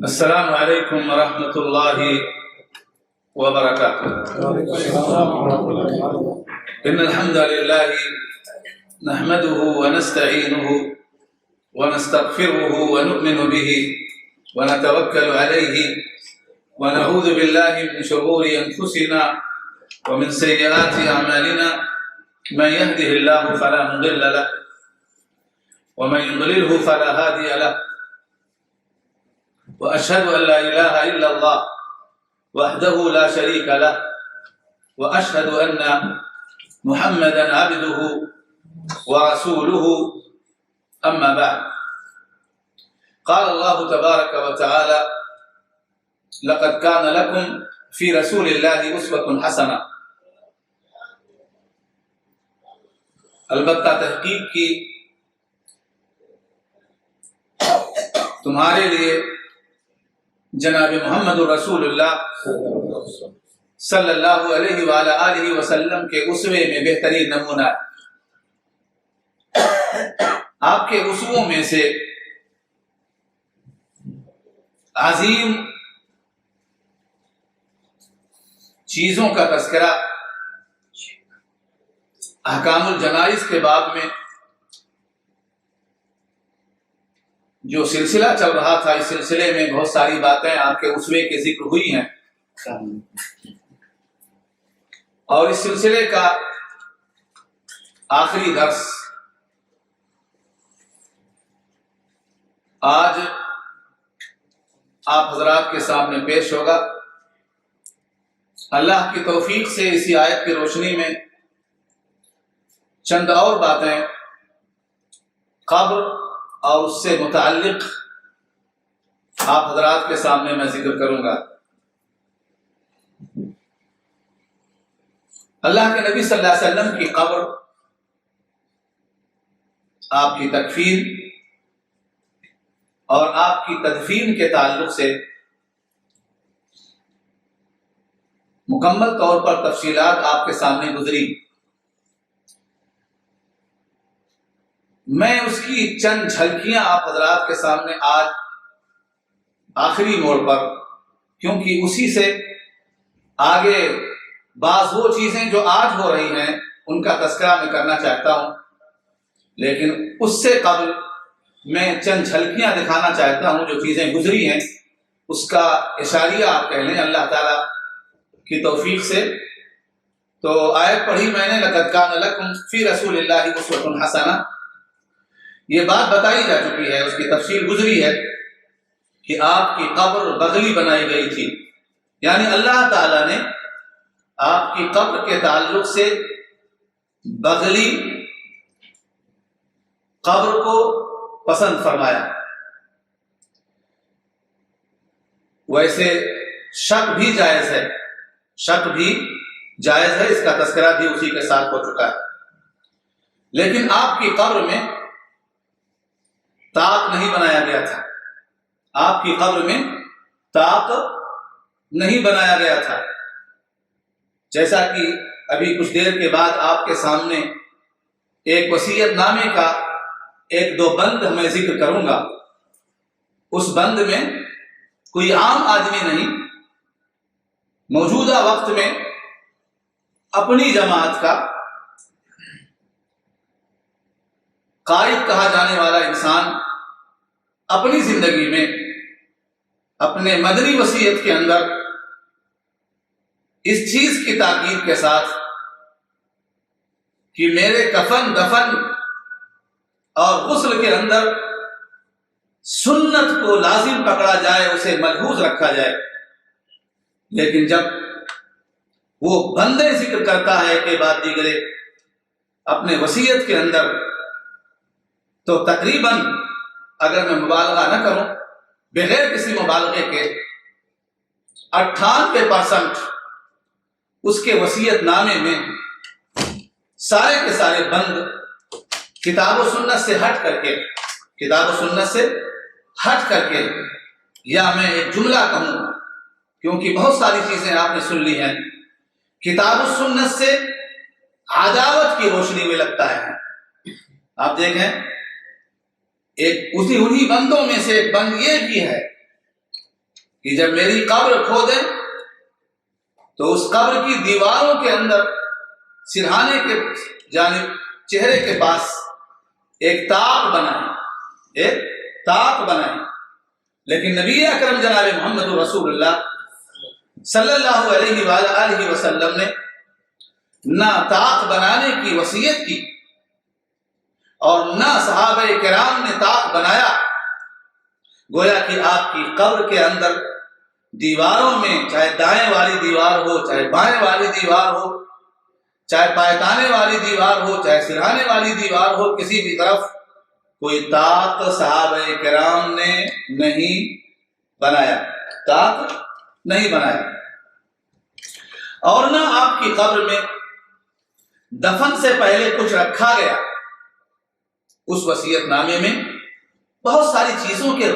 السلام علیکم ورحمۃ اللہ وبرکاتہ۔ ان الحمد للہ نحمده ونستعینه ونستغفره ونؤمن به ونتوکل علیہ ونعوذ باللہ من شرور انفسنا ومن سیئات اعمالنا من يهده الله فلا مضل له ومن يضلله فلا هادي له وأشهد أن لا إله إلا الله وحده لا شريك له وأشهد أن محمدا عبده ورسوله أما بعد قال الله تبارك وتعالى لقد كان لكم في رسول الله أسوة حسنة۔ البتہ تحقیق کی تمہارے لیے جناب محمد رسول اللہ صلی اللہ علیہ وآلہ وسلم کے اسوے میں بہترین نمونہ ہے۔ آپ کے اسووں میں سے عظیم چیزوں کا تذکرہ احکام الجنائز کے باب میں جو سلسلہ چل رہا تھا، اس سلسلے میں بہت ساری باتیں آپ کے اسوے کے ذکر ہوئی ہیں، اور اس سلسلے کا آخری درس آج آپ حضرات کے سامنے پیش ہوگا۔ اللہ کی توفیق سے اسی آیت کی روشنی میں چند اور باتیں قبر اور اس سے متعلق آپ حضرات کے سامنے میں ذکر کروں گا۔ اللہ کے نبی صلی اللہ علیہ وسلم کی قبر، آپ کی تکفین اور آپ کی تدفین کے تعلق سے مکمل طور پر تفصیلات آپ کے سامنے گزری۔ میں اس کی چند جھلکیاں آپ حضرات کے سامنے آج آخری موڑ پر، کیونکہ اسی سے آگے بعض وہ چیزیں جو آج ہو رہی ہیں ان کا تذکرہ میں کرنا چاہتا ہوں، لیکن اس سے قبل میں چند جھلکیاں دکھانا چاہتا ہوں جو چیزیں گزری ہیں، اس کا اشاریہ آپ کہہ لیں اللہ تعالیٰ کی توفیق سے۔ تو آیت پڑھی میں نے، لقد کان لکم فی رسول اللہ اسوۃ حسنہ۔ یہ بات بتائی جا چکی ہے، اس کی تفصیل گزری ہے کہ آپ کی قبر بغلی بنائی گئی تھی، یعنی اللہ تعالیٰ نے آپ کی قبر کے تعلق سے بغلی قبر کو پسند فرمایا۔ ویسے شک بھی جائز ہے، شک بھی جائز ہے، اس کا تذکرہ بھی اسی کے ساتھ ہو چکا ہے، لیکن آپ کی قبر میں طاق نہیں بنایا گیا تھا، آپ کی قبر میں طاق نہیں بنایا گیا تھا، جیسا کہ ابھی کچھ دیر کے بعد آپ کے سامنے ایک وصیت نامے کا ایک دو بند میں ذکر کروں گا۔ اس بند میں کوئی عام آدمی نہیں، موجودہ وقت میں اپنی جماعت کا قائد کہا جانے والا انسان اپنی زندگی میں اپنے مدنی وصیت کے اندر اس چیز کی تاکید کے ساتھ کہ میرے کفن دفن اور غسل کے اندر سنت کو لازم پکڑا جائے، اسے ملحوظ رکھا جائے، لیکن جب وہ بندے ذکر کرتا ہے کہ بات دیگرے اپنے وصیت کے اندر، تو تقریباً اگر میں مبالغہ نہ کروں، بغیر کسی مبالغے کے 98% اس کے وصیت نامے میں سارے کے سارے بند کتاب و سنت سے ہٹ کر کے یا میں ایک جملہ کہوں، کیونکہ بہت ساری چیزیں آپ نے سن لی ہیں، کتاب و سنت سے عداوت کی روشنی میں لگتا ہے۔ آپ دیکھیں انہی بندوں میں سے ایک بند یہ بھی ہے کہ جب میری قبر کھودیں تو اس قبر کی دیواروں کے اندر سرہانے کے جانب چہرے کے پاس ایک طاق بنائیں، لیکن نبی اکرم جناب محمد رسول اللہ صلی اللہ علیہ وآلہ وسلم نے نہ طاق بنانے کی وصیت کی اور نہ صحابہ کرام نے طاق بنایا۔ گویا کہ آپ کی قبر کے اندر دیواروں میں، چاہے دائیں والی دیوار ہو، چاہے بائیں والی دیوار ہو، چاہے پایتانے والی دیوار ہو، چاہے سرہانے والی دیوار ہو، کسی بھی طرف کوئی طاق صحابہ کرام نے نہیں بنایا، اور نہ آپ کی قبر میں دفن سے پہلے کچھ رکھا گیا۔ اس وصیت نامے میں بہت ساری چیزوں کے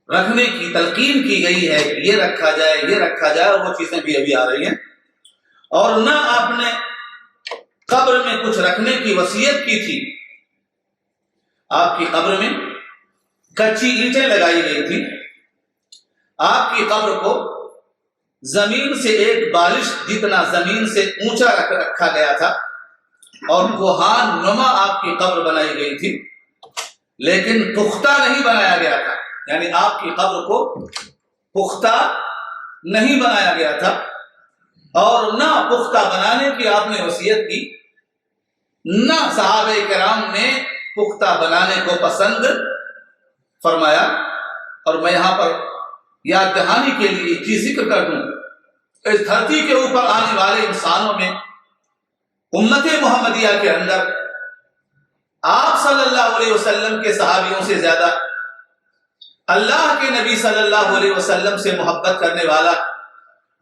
رکھنے کی تلقین کی گئی ہے کہ یہ رکھا جائے، اور وہ چیزیں بھی ابھی آ رہی ہیں۔ اور نہ آپ نے قبر میں کچھ رکھنے کی وصیت کی تھی۔ آپ کی قبر میں کچی اینٹیں لگائی گئی تھی، آپ کی قبر کو زمین سے ایک بالش جتنا زمین سے اونچا رکھا گیا تھا، اور کوہان نما آپ کی قبر بنائی گئی تھی، لیکن پختہ نہیں بنایا گیا تھا، یعنی آپ کی قبر کو پختہ نہیں بنایا گیا تھا، اور نہ پختہ بنانے کی آپ نے وصیت کی، نہ صحابہ کرام نے پختہ بنانے کو پسند فرمایا۔ اور میں یہاں پر یاد دہانی کے لیے ایک چیز ذکر کر دوں، اس دھرتی کے اوپر آنے والے انسانوں میں امت محمدیہ کے اندر آپ صلی اللہ علیہ وسلم کے صحابیوں سے زیادہ اللہ کے نبی صلی اللہ علیہ وسلم سے محبت کرنے والا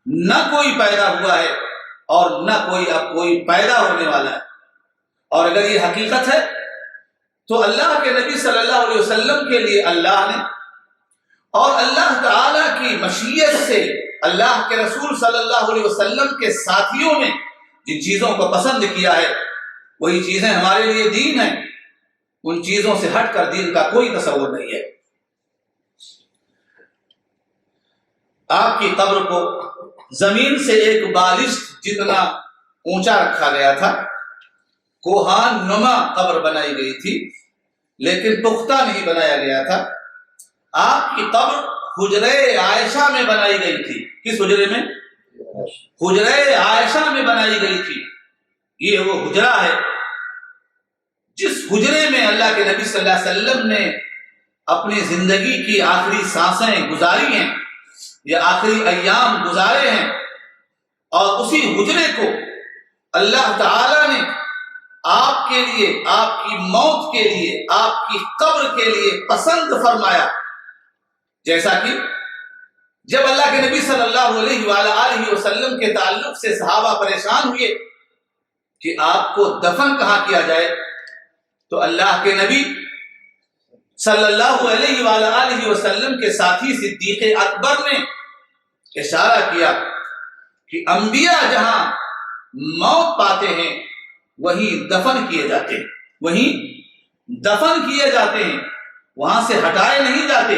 نہ کوئی پیدا ہوا ہے اور نہ اب کوئی پیدا ہونے والا ہے۔ اور اگر یہ حقیقت ہے تو اللہ کے نبی صلی اللہ علیہ وسلم کے لیے اللہ نے اور اللہ تعالی کی مشیت سے اللہ کے رسول صلی اللہ علیہ وسلم کے ساتھیوں نے جن چیزوں کو پسند کیا ہے، وہی چیزیں ہمارے لیے دین ہیں۔ ان چیزوں سے ہٹ کر دین کا کوئی تصور نہیں ہے۔ آپ کی قبر کو زمین سے ایک بالش جتنا اونچا رکھا گیا تھا، کوہان نما قبر بنائی گئی تھی، لیکن پختہ نہیں بنایا گیا تھا۔ آپ کی قبر حجرہ عائشہ میں بنائی گئی تھی۔ کس حجرے میں؟ حجرہ عائشہ میں بنائی گئی تھی۔ یہ وہ حجرہ ہے جس حجرے میں اللہ کے نبی صلی اللہ علیہ وسلم نے اپنی زندگی کی آخری سانسیں گزاری ہیں یا آخری ایام گزارے ہیں، اور اسی حجرے کو اللہ تعالی نے آپ کے لیے، آپ کی موت کے لیے، آپ کی قبر کے لیے پسند فرمایا۔ جیسا کہ جب اللہ کے نبی صلی اللہ علیہ وآلہ وسلم کے تعلق سے صحابہ پریشان ہوئے کہ آپ کو دفن کہاں کیا جائے، تو اللہ کے نبی صلی اللہ علیہ وآلہ وسلم کے ساتھی صدیق اکبر نے اشارہ کیا کہ انبیاء جہاں موت پاتے ہیں وہیں دفن کیے جاتے ہیں، وہاں سے ہٹائے نہیں جاتے۔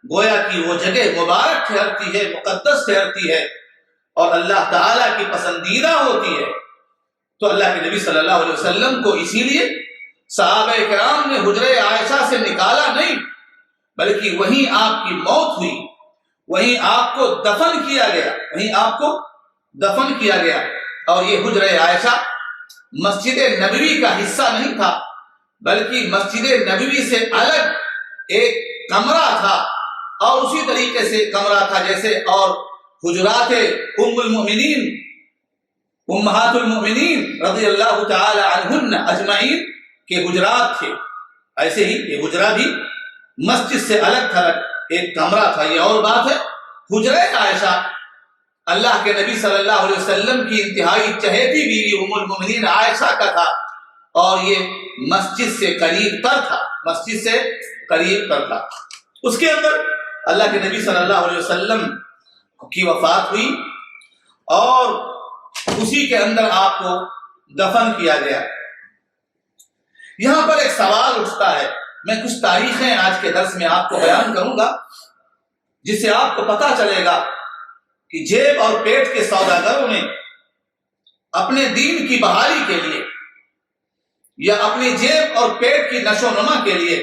گویا کہ وہ جگہ مبارک ٹھہرتی ہے، مقدس ٹھہرتی ہے، اور اللہ تعالیٰ کی پسندیدہ ہوتی ہے۔ تو اللہ کے نبی صلی اللہ علیہ وسلم کو اسی لیے صحابہ کرام نے حجرہ عائشہ سے نکالا نہیں، بلکہ وہیں آپ کی موت ہوئی، وہیں آپ کو دفن کیا گیا۔ اور یہ حجرہ عائشہ مسجد نبوی کا حصہ نہیں تھا، بلکہ مسجد نبوی سے الگ ایک کمرہ تھا، اور اسی طریقے سے کمرہ تھا جیسے اور حجرات امہات المؤمنین رضی اللہ تعالی عنہن اجمعین کے حجرات تھے، ایسے ہی یہ حجرہ بھی مسجد سے الگ تھلگ ایک کمرہ تھا۔ یہ اور بات ہے، حجرہ عائشہ اللہ کے نبی صلی اللہ علیہ وسلم کی انتہائی چہیتی بیوی ام المؤمنین عائشہ کا تھا، اور یہ مسجد سے قریب تر تھا۔ اس کے اندر اللہ کے نبی صلی اللہ علیہ وسلم کی وفات ہوئی، اور اسی کے اندر آپ کو دفن کیا گیا۔ یہاں پر ایک سوال اٹھتا ہے، میں کچھ تاریخیں آج کے درس میں آپ کو بیان کروں گا جس سے آپ کو پتہ چلے گا کہ جیب اور پیٹ کے سوداگروں نے اپنے دین کی بحالی کے لیے یا اپنی جیب اور پیٹ کی نشو و نما کے لیے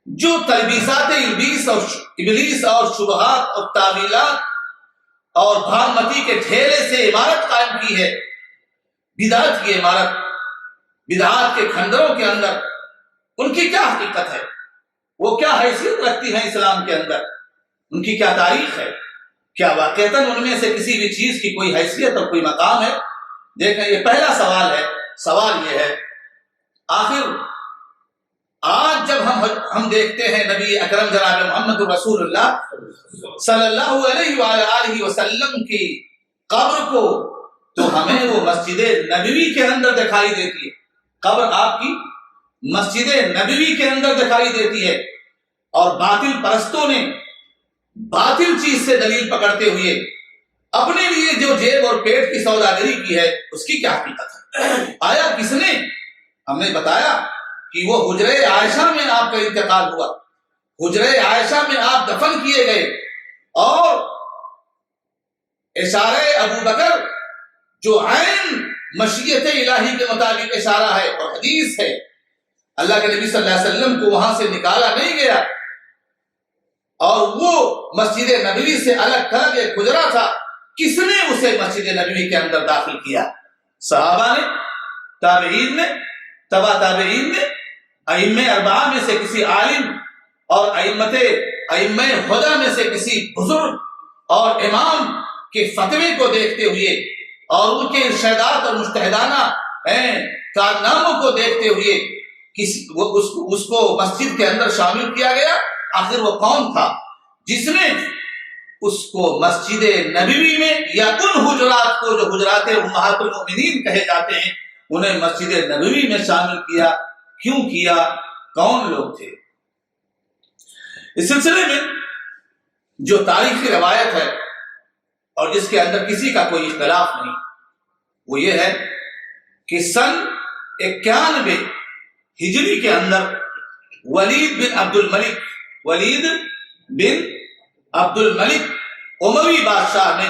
جو تلبیسات ابلیس اور شبہات اور تعویلات اور بھانمتی کے ڈھیرے سے عمارت قائم کی ہے، بدعت کی عمارت، بدعات کے کھنڈروں کے اندر ان کی کیا حقیقت ہے، وہ کیا حیثیت رکھتی ہے اسلام کے اندر، ان کی کیا تاریخ ہے، کیا واقعتاً ان میں سے کسی بھی چیز کی کوئی حیثیت اور کوئی مقام ہے؟ دیکھیں، یہ پہلا سوال ہے۔ سوال یہ ہے، آخر آج جب ہم دیکھتے ہیں نبی اکرم جناب محمد رسول اللہ صلی اللہ علیہ وآلہ وسلم کی قبر کو، تو ہمیں وہ مسجد نبوی کے اندر دکھائی دیتی ہے، قبر آپ کی مسجد نبوی کے اندر دکھائی دیتی ہے، اور باطل پرستوں نے باطل چیز سے دلیل پکڑتے ہوئے اپنے لیے جو جیب اور پیٹ کی سوداگری کی ہے اس کی کیا حقیقت ہے؟ آیا کس نے؟ ہم نے بتایا کہ وہ حجرہ عائشہ میں آپ کا انتقال ہوا، حجرہ عائشہ میں آپ دفن کیے گئے، اور اشارہ ابو بکر جو عین مشیت الہی کے مطابق اشارہ ہے اور حدیث ہے، اللہ کے نبی صلی اللہ علیہ وسلم کو وہاں سے نکالا نہیں گیا، اور وہ مسجد نبوی سے الگ تھلگ ایک حجرہ تھا، کس نے اسے مسجد نبوی کے اندر داخل کیا؟ صحابہ نے، تابعین نے، تبع تابعین نے، ائمہ اربعہ میں سے کسی عالم اور ائمہ ہدی میں سے کسی بزرگ اور امام کے فتوے کو دیکھتے ہوئے اور ان کے ارشادات اور مجتہدانہ کارناموں کو دیکھتے ہوئے اس کو مسجد کے اندر شامل کیا گیا؟ آخر وہ کون تھا جس نے اس کو مسجد نبوی میں یا ان حجرات کو جو حجرات امہات المؤمنین کہے جاتے ہیں انہیں مسجد نبوی میں شامل کیا؟ کیوں کیا؟ کون لوگ تھے؟ اس سلسلے میں جو تاریخی روایت ہے اور جس کے اندر کسی کا کوئی اختلاف نہیں، وہ یہ ہے کہ سن 91 ہجری کے اندر ولید بن عبد الملک اموی بادشاہ نے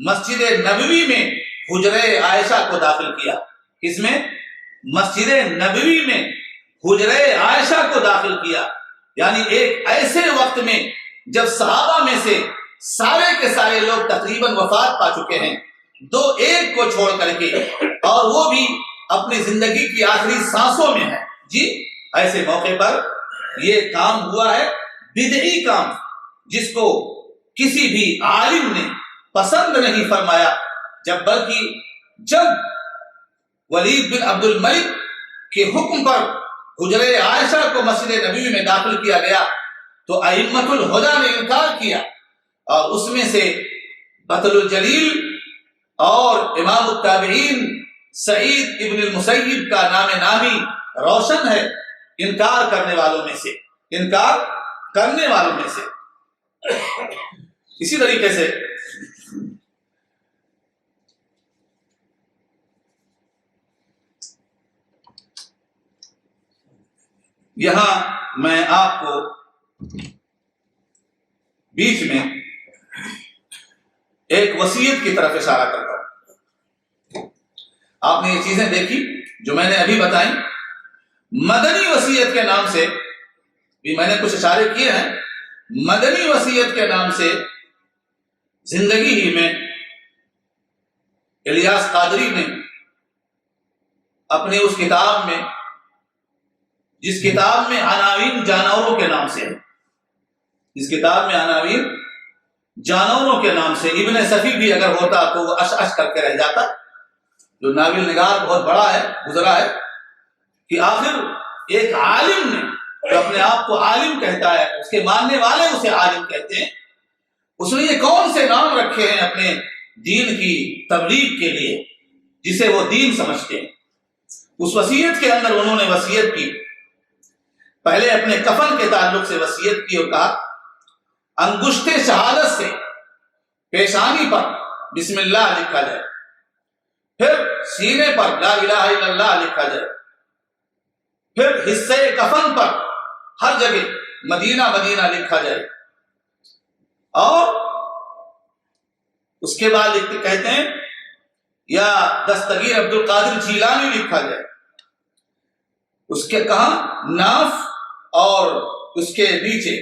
مسجد نبوی میں حجرہ عائشہ کو داخل کیا۔ اس میں مسجد نبوی میں حجرہ عائشہ کو داخل کیا، یعنی ایک ایسے وقت میں جب صحابہ میں سے سارے کے سارے لوگ تقریباً وفات پا چکے ہیں، دو ایک کو چھوڑ کر کے، اور وہ بھی اپنی زندگی کی آخری سانسوں میں ہے۔ جی، ایسے موقع پر یہ کام ہوا ہے، بدعی کام، جس کو کسی بھی عالم نے پسند نہیں فرمایا، جب ولید بن عبد الملک کے حکم پر حجرہ عائشہ کو مسجد نبوی میں داخل کیا گیا تو ائمۃ الہدی نے انکار کیا، اور اس میں سے بطل الجلیل اور امام التابعین سعید ابن المسیب کا نام نامی روشن ہے انکار کرنے والوں میں سے۔ اسی طریقے سے یہاں میں آپ کو بیچ میں ایک وصیت کی طرف اشارہ کرتا ہوں۔ آپ نے یہ چیزیں دیکھی جو میں نے ابھی بتائیں، مدنی وصیت کے نام سے بھی میں نے کچھ اشارے کیے ہیں۔ مدنی وصیت کے نام سے زندگی ہی میں الیاس قادری نے اپنی اس کتاب میں، جس کتاب میں عناوین جانوروں کے نام سے ہے، اس کتاب میں عناوین جانوروں کے نام سے، ابن صفی بھی اگر ہوتا تو وہ اش کر کے رہ جاتا، جو ناول نگار بہت بڑا ہے، گزرا ہے، کہ آخر ایک عالم نے جو اپنے آپ کو عالم کہتا ہے، اس کے ماننے والے اسے عالم کہتے ہیں، اس نے یہ کون سے نام رکھے ہیں اپنے دین کی تبلیغ کے لیے جسے وہ دین سمجھتے ہیں۔ اس وصیت کے اندر انہوں نے وصیت کی، پہلے اپنے کفن کے تعلق سے وصیت کی اور کہا انگشت شہادت سے پیشانی پر بسم اللہ لکھا جائے، پھر سینے پر لا الہ الا اللہ لکھا جائے، پھر حصے کفن پر ہر جگہ مدینہ مدینہ لکھا جائے، اور اس کے بعد کہتے ہیں یا دستگیر عبد القادر جیلانی لکھا جائے، اس کے کہاں ناف اور اس کے نیچے،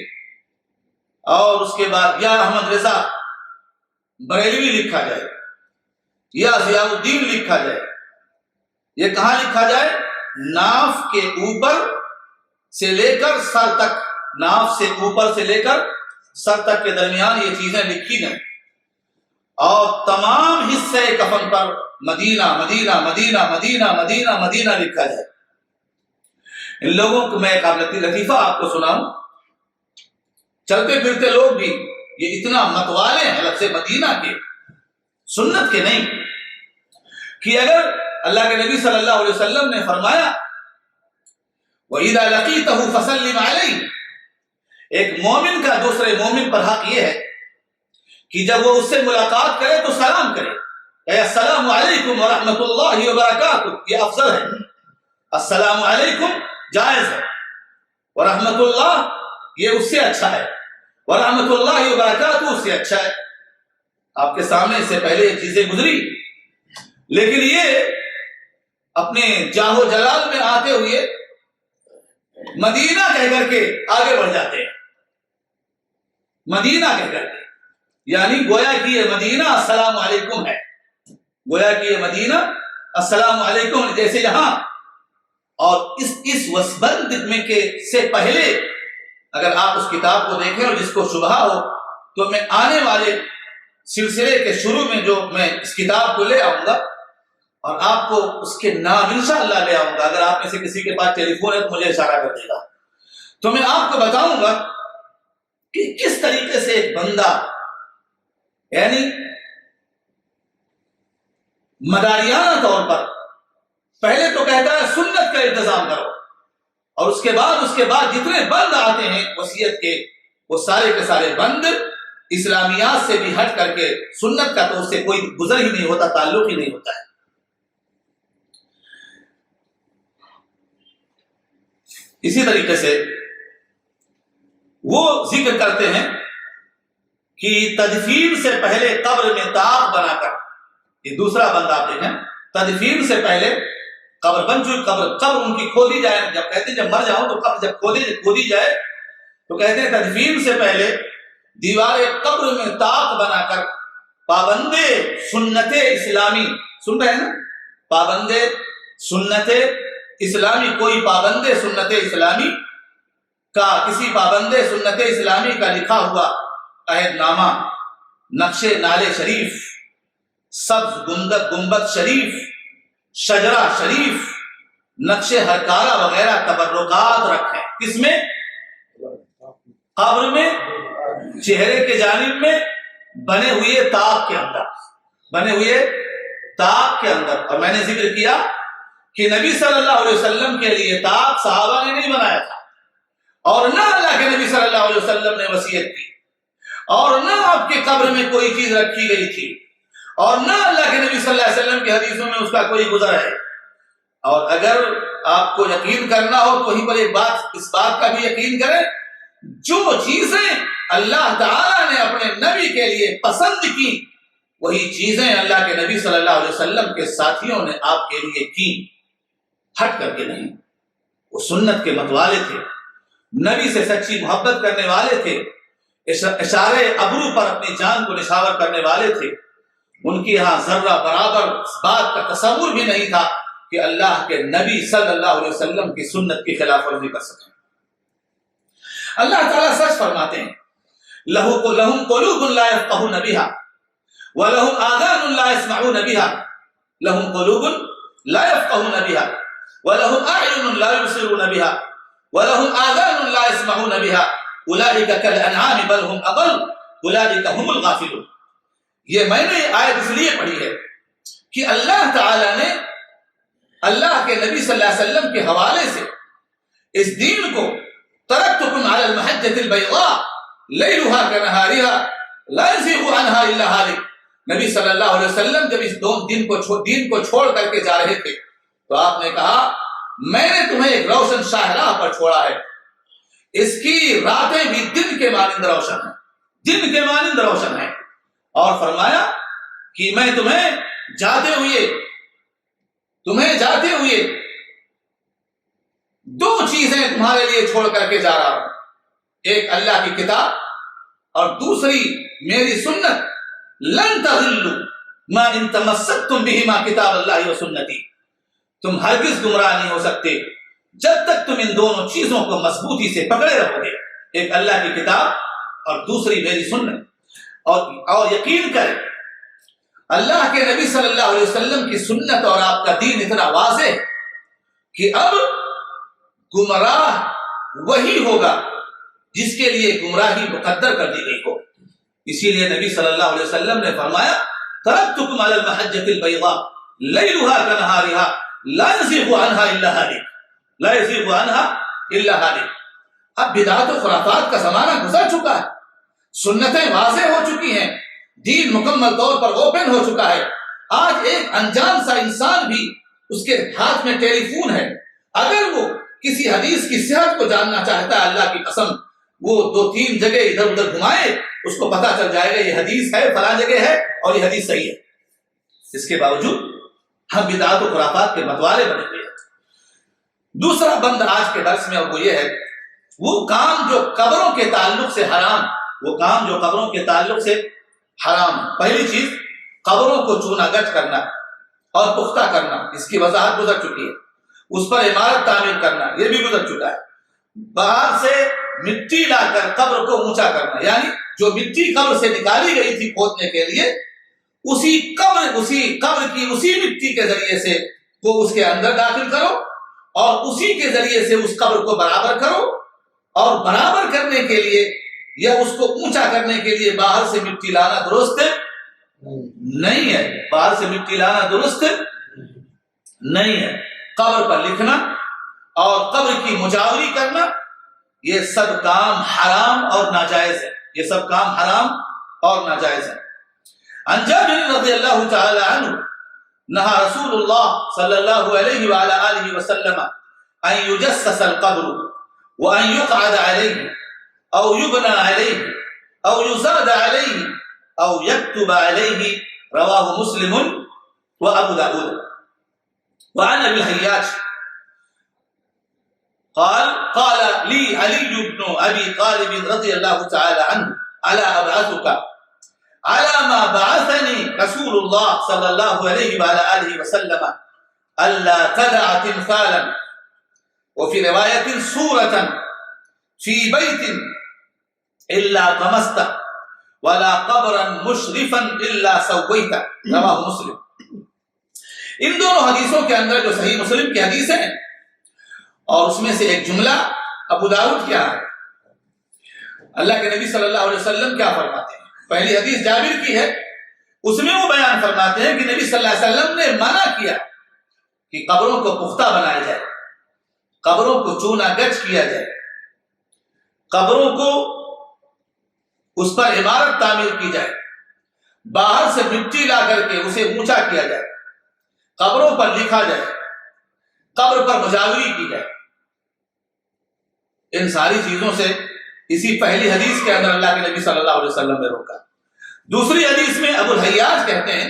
اور اس کے بعد یا احمد رضا بریلوی لکھا جائے یا ضیاء الدین لکھا جائے۔ یہ کہاں لکھا جائے؟ ناف کے اوپر سے لے کر سر تک، ناف سے اوپر سے لے کر سر تک کے درمیان یہ چیزیں لکھی جائیں، اور تمام حصے کفن پر مدینہ مدینہ مدینہ مدینہ مدینہ مدینہ لکھا جائے۔ ان لوگوں کو میں ایک لطیفہ آپ کو سناؤں، چلتے پھرتے لوگ بھی یہ اتنا متوالے ہیں لفظ مدینہ کے، سنت کے نہیں، کہ اگر اللہ کے نبی صلی اللہ علیہ وسلم نے فرمایا وَإِذَا لَقِيتَهُ فَسَلِّمْ عَلَيْهِ، ایک مومن کا دوسرے مومن پر حق یہ ہے کہ جب وہ اس سے ملاقات کرے تو سلام کرے، اے السلام علیکم ورحمۃ اللہ وبرکاتہ، یہ افضل ہے۔ السلام علیکم جائز ہے، ورحمۃ اللہ یہ اس سے اچھا ہے، ورحمۃ اللہ وبرکاتہ اس سے اچھا ہے۔ آپ کے سامنے اس سے پہلے یہ چیزیں گزری، لیکن یہ اپنے جاہ و جلال میں آتے ہوئے مدینہ کہہ کر کے آگے بڑھ جاتے ہیں، مدینہ کہہ کر کے، یعنی گویا کہ یہ مدینہ السلام علیکم ہے، گویا کہ یہ مدینہ السلام علیکم جیسے یہاں۔ اور اس وسبند میں کے سے پہلے اگر آپ اس کتاب کو دیکھیں اور جس کو شبہ ہو تو میں آنے والے سلسلے کے شروع میں جو میں اس کتاب کو لے آؤں گا اور آپ کو اس کے نام انشاءاللہ لے آؤں گا، اگر آپ میں سے کسی کے پاس ٹیلی فون ہے تو مجھے اشارہ کر دے گا، تو میں آپ کو بتاؤں گا کہ کس طریقے سے ایک بندہ یعنی مداریانہ طور پر پہلے تو کہتا ہے سنت کا التزام کرو، اور اس کے بعد جتنے بند آتے ہیں وصیت کے وہ سارے کے سارے بند اسلامیات سے بھی ہٹ کر کے سنت کا تو اس سے کوئی گزر ہی نہیں ہوتا، تعلق ہی نہیں ہوتا ہے۔ اسی طریقے سے وہ ذکر کرتے ہیں کہ تدفین سے پہلے قبر میں طاق بنا کر، یہ دوسرا بند آپ دیکھیں، تدفین سے پہلے قبر بن چکی، قبر ان کی کھودی جائے، جب کہتے ہیں جب مر جاؤں تو قبر جب کھودی جائے تو کہتے ہیں تدفین سے پہلے دیوار قبر میں طاق بنا کر پابند سنت اسلامی، سن رہے ہیں نا، پابند سنت اسلامی، کوئی پابند سنت اسلامی کا، کسی پابند سنت اسلامی کا لکھا ہوا عہد نامہ، نقش نالے شریف، سبز گنبد شریف، شجرہ شریف، نقش ہرکارہ وغیرہ تبرکات رکھیں، کس میں؟ قبر میں، چہرے کے جانب میں بنے ہوئے طاق کے اندر، بنے ہوئے طاق کے اندر۔ اور میں نے ذکر کیا کہ نبی صلی اللہ علیہ وسلم کے لیے طاق صحابہ نے نہیں بنایا تھا، اور نہ اللہ کے نبی صلی اللہ علیہ وسلم نے وصیت کی، اور نہ آپ کے قبر میں کوئی چیز رکھی گئی تھی، اور نہ اللہ کے نبی صلی اللہ علیہ وسلم کی حدیثوں میں اس کا کوئی گزر ہے۔ اور اگر آپ کو یقین کرنا ہو تو وہیں پر ایک بات، اس بات کا بھی یقین کریں، جو چیزیں اللہ تعالیٰ نے اپنے نبی کے لیے پسند کی وہی چیزیں اللہ کے نبی صلی اللہ علیہ وسلم کے ساتھیوں نے آپ کے لیے کی، ہٹ کر کے نہیں۔ وہ سنت کے متوالے تھے، نبی سے سچی محبت کرنے والے تھے، اشارے ابرو پر اپنی جان کو نشاور کرنے والے تھے۔ ان کی یہاں ذرہ برابر اس بات کا تصور بھی نہیں تھا کہ اللہ کے نبی صلی اللہ علیہ وسلم کی سنت کی خلاف ورزی کر سکیں۔ اللہ تعالیٰ سچ فرماتے ہیں، لَهُمْ قُلُوبٌ لَا يَفْقَهُونَ بِهَا وَلَهُمْ آذَانٌ لَا يَسْمَعُونَ بِهَا لَهُمْ قُلُوبٌ لَا يَفْقَهُونَ بِهَا وَلَهُمْ أَعْيُنٌ لَا يُبْصِرُونَ بِهَا وَلَهُمْ آذَانٌ لَا يَسْمَعُونَ بِهَا أُولَٰئِكَ كَالْأَنْعَامِ بَلْ هُمْ أَضَلُّ أُولَٰئِكَ هُمُ الْغَافِلُونَ۔ یہ میں نے آیت اس لیے پڑھی ہے کہ اللہ تعالیٰ نے اللہ کے نبی صلی اللہ علیہ وسلم کے حوالے سے اس دین کو ترکتکم علی المحجۃ البیضاء لیلها کنہارها لا یزیغ عنها الا ہالک، نبی صلی اللہ علیہ وسلم جب اس دین کو چھوڑ کر کے جا رہے تھے تو آپ نے کہا میں نے تمہیں ایک روشن شاہراہ پر چھوڑا ہے، اس کی راتیں بھی دن کے مانند روشن ہیں، دن کے مانند روشن ہیں۔ اور فرمایا کہ میں تمہیں جاتے ہوئے دو چیزیں تمہارے لیے چھوڑ کر کے جا رہا ہوں، ایک اللہ کی کتاب اور دوسری میری سنت۔ لن تضلوا ما ان تمسکتم بہما کتاب اللہ و سنتی، تم ہرگز گمراہ نہیں ہو سکتے جب تک تم ان دونوں چیزوں کو مضبوطی سے پکڑے رہو گے، ایک اللہ کی کتاب اور دوسری میری سنت۔ اور یقین کریں اللہ کے نبی صلی اللہ علیہ وسلم کی سنت اور آپ کا دین اتنا واضح ہے کہ اب گمراہ وہی ہوگا جس کے لیے گمراہی مقدر کر دی گئی ہو۔ اسی لیے نبی صلی اللہ علیہ وسلم نے فرمایا ترکتکم علی المحجۃ البیضاء لیلها کنہارها لا یزیغ عنہا الا ہالک۔ اب بدعت و خرافات کا زمانہ گزر چکا ہے، سنتیں واضح ہو چکی ہیں، دین مکمل طور پر اوپن ہو چکا ہے۔ آج ایک انجان سا انسان بھی اس کے ہاتھ میں ٹیلی فون ہے، اگر وہ کسی حدیث کی صحت کو جاننا چاہتا ہے اللہ کی قسم وہ 2-3 جگہ ادھر ادھر گھمائے، اس کو پتا چل جائے گا یہ حدیث ہے فلاں جگہ ہے اور یہ حدیث صحیح ہے۔ اس کے باوجود ہم بدعات و خرافات کے متوالے بنے ہوئے ہیں۔ دوسرا بند آج کے درس میں اور وہ یہ ہے، وہ کام جو قبروں کے تعلق سے حرام، وہ کام جو قبروں کے تعلق سے حرام۔ پہلی چیز قبروں کو چونا گچ کرنا اور پختہ کرنا، اس کی وضاحت گزر چکی ہے۔ اس پر عمارت تعمیر کرنا، یہ بھی گزر چکا ہے۔ باہر سے مٹی لا کر قبر کو اونچا کرنا، یعنی جو مٹی قبر سے نکالی گئی تھی کھودنے کے لیے، اسی قبر کی اسی مٹی کے ذریعے سے وہ اس کے اندر داخل کرو اور اسی کے ذریعے سے اس قبر کو برابر کرو، اور برابر کرنے کے لیے یا اس کو اونچا کرنے کے لیے باہر سے مٹی لانا درست نہیں ہے، باہر سے مٹی لانا درست نہیں ہے۔ قبر پر لکھنا اور قبر کی مجاوری کرنا، یہ سب کام حرام اور ناجائز ہے، یہ سب کام حرام اور ناجائز ہے۔ عن جابر رضی اللہ تعالی عنہ نہا رسول اللہ صلی اللہ علیہ وعلی آلہ وسلم ان یجسس القبر وان یقعد علیہ او یبنى علیہ او یزاد علیہ او یکتب علیہ، رواہ مسلم و ابو داود۔ وعن ابي الحياج قال لي علي بن ابي طالب رضي الله تعالى عنه الا ابعثك على ما بعثني رسول الله صلى الله عليه وعلى اله وسلم الا تدع تمثالا وفي روايه صوره في بيت الا طمست ولا قبرا مشرفا الا سويت، رواه مسلم۔ ان دونوں حدیثوں کے اندر جو صحیح مسلم کی حدیث ہے اور اس میں سے ایک جملہ ابو داؤد کیا ہے، اللہ کے نبی صلی اللہ علیہ وسلم کیا فرماتے ہیں۔ پہلی حدیث جابر کی ہے، اس میں وہ بیان فرماتے ہیں کہ نبی صلی اللہ علیہ وسلم نے منع کیا کہ قبروں کو پختہ بنایا جائے، قبروں کو چونا گچ کیا جائے، قبروں کو اس پر عمارت تعمیر کی جائے، باہر سے مٹی لا کر کے اسے اونچا کیا جائے، قبروں پر لکھا جائے، قبر پر مجاوری کی جائے۔ ان ساری چیزوں سے اسی پہلی حدیث کے اندر اللہ کے نبی صلی اللہ علیہ وسلم نے روکا۔ دوسری حدیث میں ابو الحیاج کہتے ہیں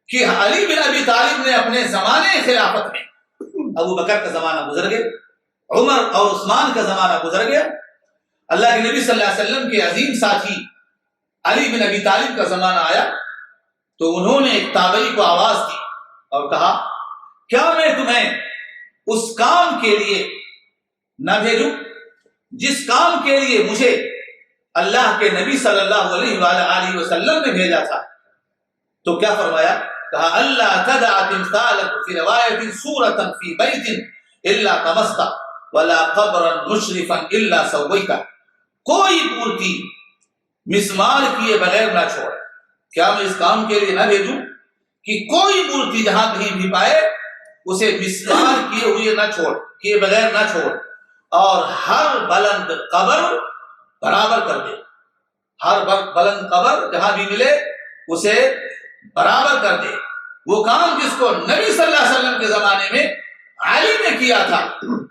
کہ علی بن ابی طالب نے اپنے زمانے خلافت میں، ابو بکر کا زمانہ گزر گیا، عمر اور عثمان کا زمانہ گزر گیا، اللہ کے نبی صلی اللہ علیہ وسلم کے عظیم ساتھی علی بن ابی طالب کا زمانہ آیا تو انہوں نے ایک تابعی کو آواز دی اور کہا کیا میں تمہیں اس کام کے لیے نہ بھیجوں جس کام کے لیے مجھے اللہ کے نبی صلی اللہ علیہ وآلہ وسلم نے بھیجا تھا؟ تو کیا فرمایا؟ کہا اللہ تدع تمثالا فی روایت صورتا فی بیت الا طمست ولا قبرا مشرفا الا سویتا، کوئی مورتی مسمار کیے بغیر نہ چھوڑ۔ کیا میں اس کام کے لیے نہ بھیجوں کہ کوئی مورتی جہاں کہیں بھی پائے اسے مسمار کیے ہوئے نہ چھوڑ، کیے بغیر نہ چھوڑ، اور ہر بلند قبر برابر کر دے، ہر بلند قبر جہاں بھی ملے اسے برابر کر دے۔ وہ کام جس کو نبی صلی اللہ علیہ وسلم کے زمانے میں علی نے کیا تھا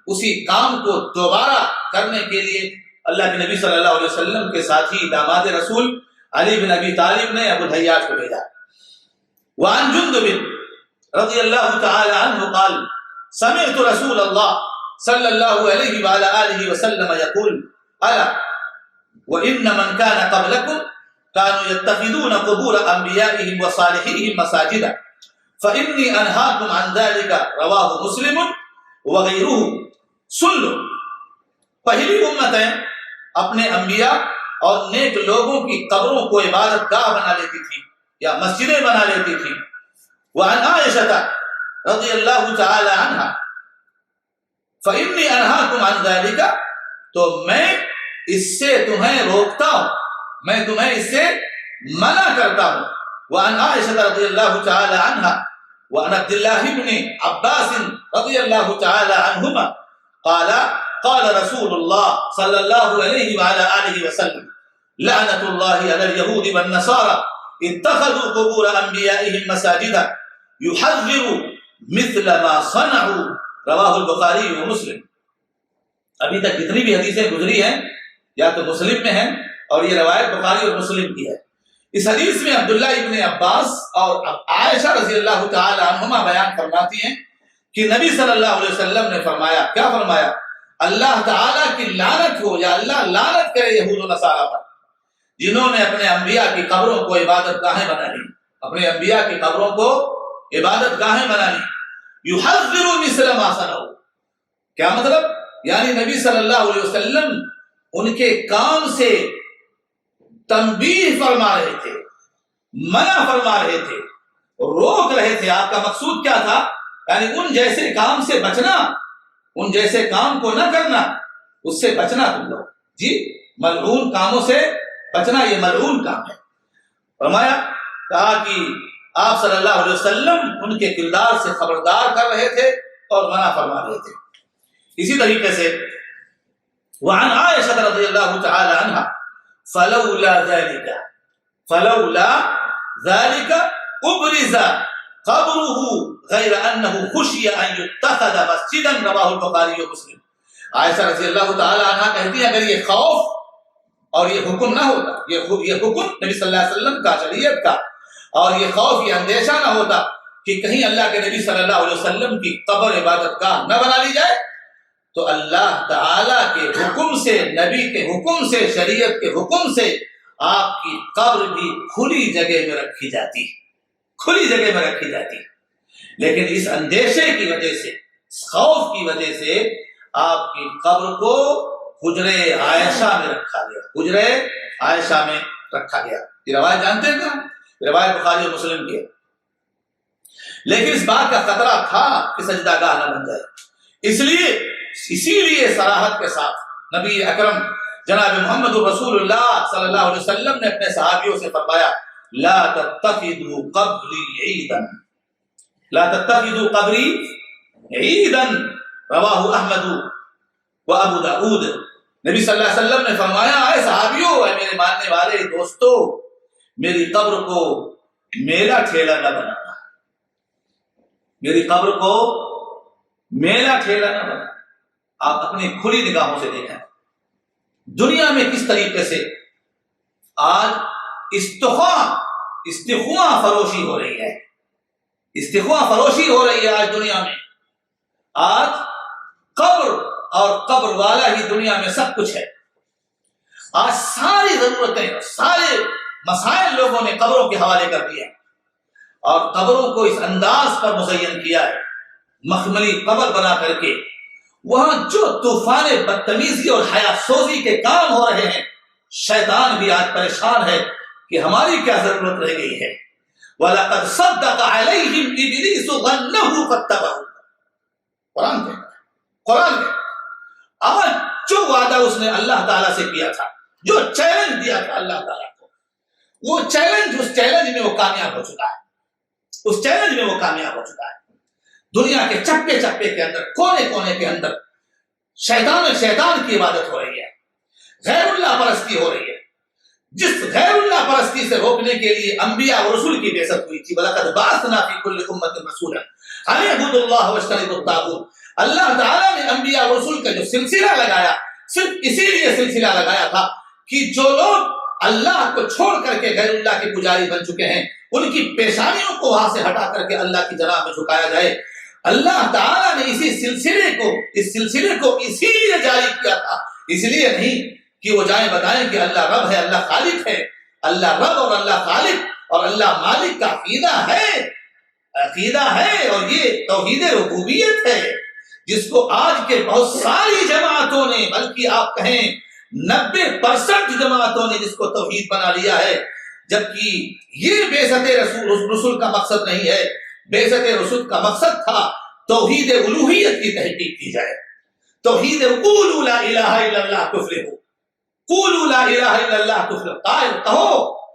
اسی کام کو دوبارہ کرنے کے لیے اللہ کے نبی صلی اللہ علیہ وسلم کے ساتھی داماد رسول علی بن ابی طالب نے ابو الحیاج کو بھیجا. وعن جندب رضی اللہ تعالی عنہ قال سمعت رسول اللہ صلی اللہ علیہ وعلى آلہ وسلم يقول الا وان من كان قبلكم كانوا يتخذون قبور انبيائهم وصالحيهم مساجدا فإني أنهاكم عن ذلك رواه مسلم وغیرہ. سن لو، پہلی امتیں اپنے انبیاء اور نیک لوگوں کی قبروں کو عبادت گاہ بنا لیتی تھی یا مسجدیں بنا لیتی تھی. وعن عائشہ رضی اللہ تعالی عنہا فإني أنهاكم عن ذلك، تو میں اس سے تمہیں روکتا ہوں، میں تمہیں اس سے منع کرتا ہوں. وعن عائشہ رضی اللہ تعالی عنہا وعن عبد الله بن عباس رضی اللہ تعالی عنہما قال قال رسول اللہ صلی اللہ علیہ وعلى آلہ وسلم لعنت اللہ علی اليہود والنصارى اتخذوا قبور انبیائهم مساجدا يحذر مثل ما صنعوا رواہ البخاری ومسلم. ابھی تک جتنی بھی حدیثیں گزری ہیں یا تو مسلم میں ہیں اور یہ روایت بخاری اور مسلم کی ہے. اس حدیث میں عبداللہ ابن عباس اور عائشہ رضی اللہ تعالی عنہما بیان فرماتی ہیں کہ نبی صلی اللہ علیہ وسلم نے فرمایا، کیا فرمایا؟ اللہ تعالیٰ کی لعنت ہو یا اللہ لعنت کرے یہود و نصارہ پر، جنہوں نے اپنے انبیاء کی قبروں کو عبادت گاہیں بنا لی، اپنے انبیاء کی قبروں کو عبادت گاہیں بنا لی. یحذر مثل ما صنعوا، کیا مطلب؟ یعنی نبی صلی اللہ علیہ وسلم ان کے کام سے تنبیہ فرما رہے تھے، منع فرما رہے تھے، روک رہے تھے. آپ کا مقصود کیا تھا؟ یعنی ان جیسے کام سے بچنا، ان جیسے کام کو نہ کرنا، اس سے بچنا تم لوگ. جی، ملعون کاموں سے بچنا، یہ ملعون کام ہے. فرمایا، کہا کہ آپ صلی اللہ علیہ وسلم ان کے کردار سے خبردار کر رہے تھے اور منع فرما رہے تھے. اسی طریقے سے وعن عائشہ رضی اللہ تعالی عنہ فلولا ذلك ابرز قبره غیر انه خشی ان يتخذ مسجدا رواہ البخاری ومسلم. عائشہ رضی اللہ تعالی عنہ کہتی ہیں اگر یہ خوف اور یہ حکم نہ ہوتا، یہ حکم نبی صلی اللہ علیہ وسلم کا، شریعت کا، اور یہ خوف، یہ اندیشہ نہ ہوتا کہ کہیں اللہ کے نبی صلی اللہ علیہ وسلم کی قبر عبادت گاہ نہ بنا لی جائے، تو اللہ تعالیٰ کے حکم سے، نبی کے حکم سے، شریعت کے حکم سے آپ کی قبر بھی کھلی جگہ میں رکھی جاتی، کھلی جگہ میں رکھی جاتی. لیکن اس اندیشے کی وجہ سے، اس خوف کی وجہ سے آپ کی قبر کو حجرے عائشہ میں رکھا گیا، حجرے عائشہ میں رکھا گیا. یہ روایت جانتے ہیں کہاں؟ روایت بخاری اور مسلم کی ہے. لیکن اس بات کا خطرہ تھا کہ سجدہ گاہ نہ بن جائے، اسی لیے صراحت کے ساتھ نبی اکرم جناب محمد رسول اللہ صلی اللہ علیہ وسلم نے اپنے صحابیوں سے فرمایا لا تتخذوا قبری عیدا، لا تتخذوا قبری عیدا رواہ احمد و ابو داود. نبی صلی اللہ علیہ وسلم نے فرمایا، اے صحابیوں، اے میرے ماننے والے دوستو، میری قبر کو میلہ ٹھیلا نہ بنانا، میری قبر کو میلہ ٹھیلا نہ بنانا. آپ اپنی کھلی نگاہوں سے دیکھیں دنیا میں کس طریقے سے آج استخواں فروشی ہو رہی ہے، استخواں فروشی ہو رہی ہے آج دنیا میں. آج قبر اور قبر والا ہی دنیا میں سب کچھ ہے. آج ساری ضرورتیں، سارے مسائل لوگوں نے قبروں کے حوالے کر دیے اور قبروں کو اس انداز پر مزین کیا ہے، مخملی قبر بنا کر کے وہاں جو طوفان بدتمیزی اور حیا سوزی کے کام ہو رہے ہیں، شیطان بھی آج پریشان ہے کہ ہماری کیا ضرورت رہ گئی ہے. وَلَقَدْ صَدَّقَ عَلَيْهِمْ إِبْلِيسُ ظَنَّهُ فَاتَّبَعُوهُ. قرآن کہتا ہے آج جو وعدہ اس نے اللہ تعالیٰ سے کیا تھا، جو چیلنج دیا تھا اللہ تعالیٰ کو، وہ چیلنج، اس چیلنج میں وہ کامیاب ہو چکا ہے، اس چیلنج میں وہ کامیاب ہو چکا ہے. دنیا کے چپے چپے کے اندر، کونے کونے کے اندر شیطان کی عبادت ہو رہی ہے، غیر اللہ پرستی ہو رہی ہے. جس غیر اللہ پرستی سے روکنے کے لیے انبیاء اور رسول کی بعثت ہوئی تھی. وَلَقَدْ بَعَثْنَا فِي كُلِّ أُمَّةٍ رَسُولًا أَنِ اعْبُدُوا اللَّهَ وَاجْتَنِبُوا الطَّاغُوتَ. اللہ تعالیٰ نے انبیاء و رسول کا جو سلسلہ لگایا صرف اسی لیے سلسلہ لگایا تھا کہ جو لوگ اللہ کو چھوڑ کر کے غیر اللہ کے پجاری بن چکے ہیں ان کی پیشانیوں کو وہاں سے ہٹا کر کے اللہ کی جناب میں جھکایا جائے۔ اللہ تعالیٰ نے اس سلسلے کو اسی لیے جاری کیا تھا، اس لیے نہیں کہ وہ جائیں بتائیں کہ اللہ رب ہے، اللہ خالق ہے۔ اللہ رب اور اللہ خالق اور اللہ مالک کا عقیدہ ہے اور یہ توحید ربوبیت ہے، جس کو آج کے بہت ساری جماعتوں نے، بلکہ آپ کہیں 90% جماعتوں نے جس کو توحید بنا لیا ہے، جبکہ یہ بعثت رسول کا مقصد نہیں ہے۔ بعثت رسول کا مقصد تھا توحید الوہیت کی تحقیق کی جائے، توحید قولوا لا الہ الا اللہ تفلحوا، قولوا لا الہ الا اللہ تفلحوا، قائل کہو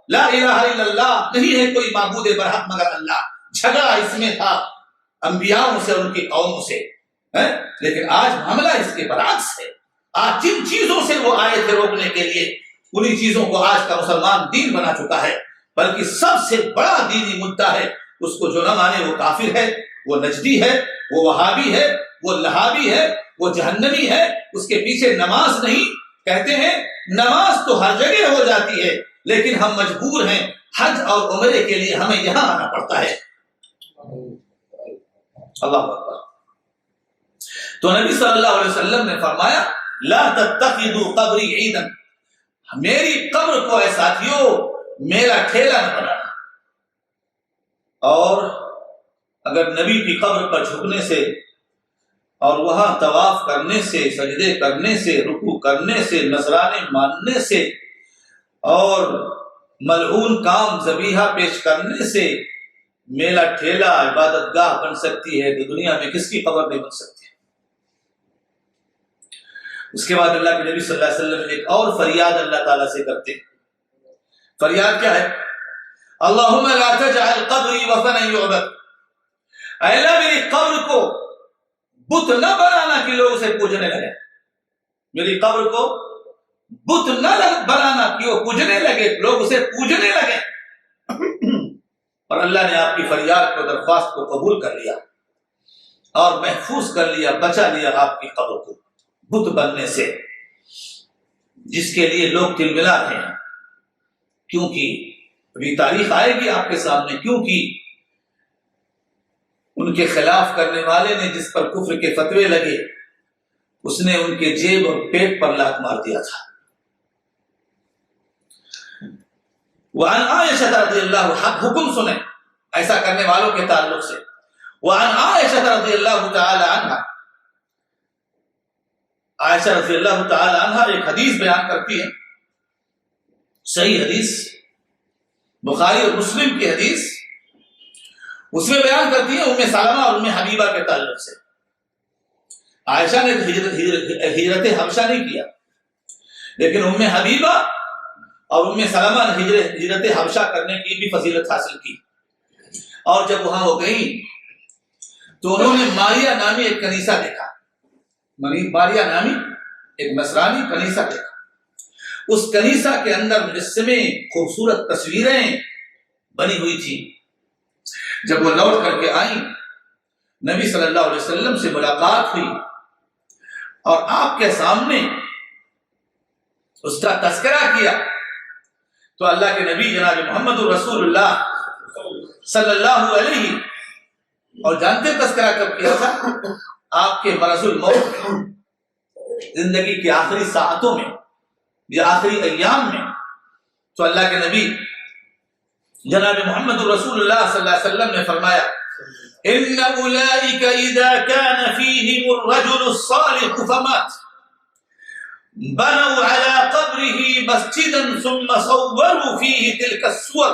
لا الہ الا اللہ، نہیں ہے کوئی معبود برحق مگر اللہ۔ جھگڑا اس میں تھا انبیاءوں سے، ان کی قوموں سے، لیکن آج معاملہ اس کے برعکس ہے۔ آج جن چیزوں سے وہ آئے تھے روکنے کے لیے، انہی چیزوں کو آج کا مسلمان دین بنا چکا ہے، بلکہ سب سے بڑا دینی مدعا ہے، اس کو جو نہ مانے وہ کافر ہے، وہ نجدی ہے، وہ وہابی ہے، وہ لہابی ہے، وہ جہنمی ہے۔ اس کے پیچھے نماز نہیں، کہتے ہیں نماز تو ہر جگہ ہو جاتی ہے، لیکن ہم مجبور ہیں حج اور عمرے کے لیے ہمیں یہاں آنا پڑتا ہے۔ اللہ اکبر۔ تو نبی صلی اللہ علیہ وسلم نے فرمایا لا تتخذوا قبری عیدا، میری قبر کو اے ساتھیو میرا ٹھیلا نہ بنانا۔ اور اگر نبی کی قبر پر جھکنے سے اور وہاں طواف کرنے سے، سجدے کرنے سے، رکوع کرنے سے، نذرانے ماننے سے اور ملعون کام ذبیحہ پیش کرنے سے میلا ٹھیلا عبادت گاہ بن سکتی ہے، تو دنیا میں کس کی قبر نہیں بن سکتی؟ اس کے بعد اللہ کے نبی صلی اللہ علیہ وسلم ایک اور فریاد اللہ تعالیٰ سے کرتے ہیں۔ فریاد کیا ہے؟ اللہم لا تجعل قبری وثنا یعبد، اے اللہ میری قبر کو بت نہ بنانا کہ لوگ اسے پوجنے لگے، میری قبر کو بت نہ بنانا کہ وہ پوجنے لگے، لوگ اسے پوجنے لگے۔ اور اللہ نے آپ کی فریاد کو، درخواست کو قبول کر لیا اور محفوظ کر لیا، بچا لیا آپ کی قبر کو بت بننے سے، جس کے لیے لوگ تلملا رہے ہیں۔ کیونکہ ابھی تاریخ آئے گی آپ کے سامنے، کیونکہ ان کے خلاف کرنے والے نے جس پر کفر کے فتوے لگے، اس نے ان کے جیب اور پیٹ پر لات مار دیا تھا۔ وعن عائشہ رضی اللہ عنہ، حکم سنیں ایسا کرنے والوں کے تعلق سے۔ وعن عائشہ رضی اللہ تعالی عنہ، عائشہ رضی اللہ تعالی عنہ ایک حدیث بیان کرتی ہے، صحیح حدیث، بخاری اور مسلم کی حدیث، اس میں بیان کرتی ہے ام سلمہ اور ام حبیبہ کے تعلق سے۔ عائشہ نے ہجرت حبشہ نہیں کیا، لیکن ام حبیبہ اور ام سلمہ نے ہجرت حبشہ کرنے کی بھی فضیلت حاصل کی۔ اور جب وہاں وہ گئیں تو انہوں نے ماریہ نامی ایک کنیسہ دیکھا، ماریہ نامی ایک نصرانی کنیسہ دیکھا۔ اس کنیسہ کے اندر مجسمے، خوبصورت تصویریں بنی ہوئی تھی۔ جب وہ لوٹ کر کے آئیں، نبی صلی اللہ علیہ وسلم سے ملاقات ہوئی اور آپ کے سامنے اس کا تذکرہ کیا، تو اللہ کے نبی جناب محمد رسول اللہ صلی اللہ علیہ، اور جانتے تذکرہ کب کیا تھا؟ آپ کے مرض الموت، زندگی کی آخری ساعتوں میں یا آخری ایام میں۔ تو اللہ کے نبی جناب محمد رسول اللہ صلی اللہ علیہ وسلم نے فرمایا ان اولئک اذا كان فيهم الرجل الصالح فمات بنوا على قبره مسجدا ثم صوروا فيه تلك الصور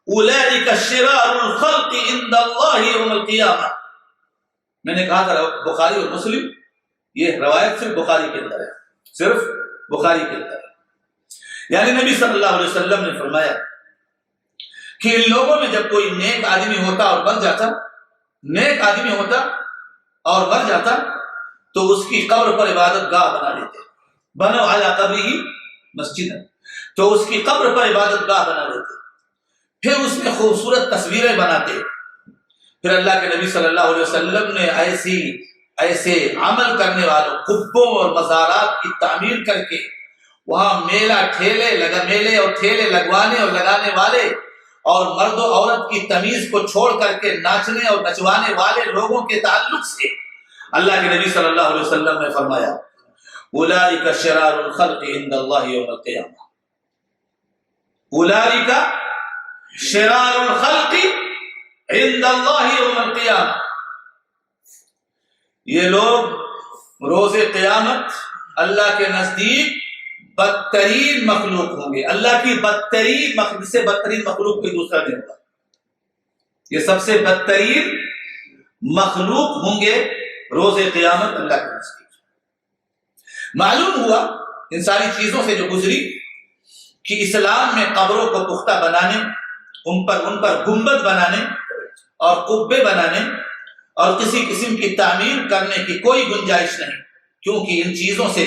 اولئک شرار الخلق عند الله يوم القيامة۔ میں نے کہا تھا بخاری اور مسلم، یہ روایت صرف بخاری کے اندر ہے، صرف بخاری کے اندر ہے۔ یعنی نبی صلی اللہ علیہ وسلم نے فرمایا کہ ان لوگوں میں جب کوئی نیک آدمی ہوتا اور بن جاتا، نیک آدمی ہوتا اور مر جاتا، تو اس کی قبر پر عبادت گاہ بنا لیتے، بنو علی قبرہ مسجد، تو اس کی قبر پر عبادت گاہ بنا لیتے، پھر اس میں خوبصورت تصویریں بناتے۔ پھر اللہ کے نبی صلی اللہ علیہ وسلم نے ایسے عمل کرنے والوں، قبوں اور مزارات کی تعمیر کر کے وہاں میلے اور ٹھیلے لگوانے اور لگانے والے اور مرد و عورت کی تمیز کو چھوڑ کر کے ناچنے اور نچوانے والے لوگوں کے تعلق سے اللہ کے نبی صلی اللہ علیہ وسلم نے فرمایا اولئک شرار الخلق عند اللہ یوم القیامہ، اولئک شرار الخلق عند اللہ یوم القیامہ، یہ لوگ روز قیامت اللہ کے نزدیک بدترین مخلوق ہوں گے. اللہ کی بدترین سے بدترین مخلوق کوئی دوسرا نہیں ہوگا. یہ سب سے بدترین مخلوق ہوں گے روز قیامت اللہ کے نزدیک. معلوم ہوا ان ساری چیزوں سے جو گزری کہ اسلام میں قبروں کو پختہ بنانے، ان پر گنبد بنانے اور قبے بنانے اور کسی قسم کی تعمیر کرنے کی کوئی گنجائش نہیں، کیونکہ ان چیزوں سے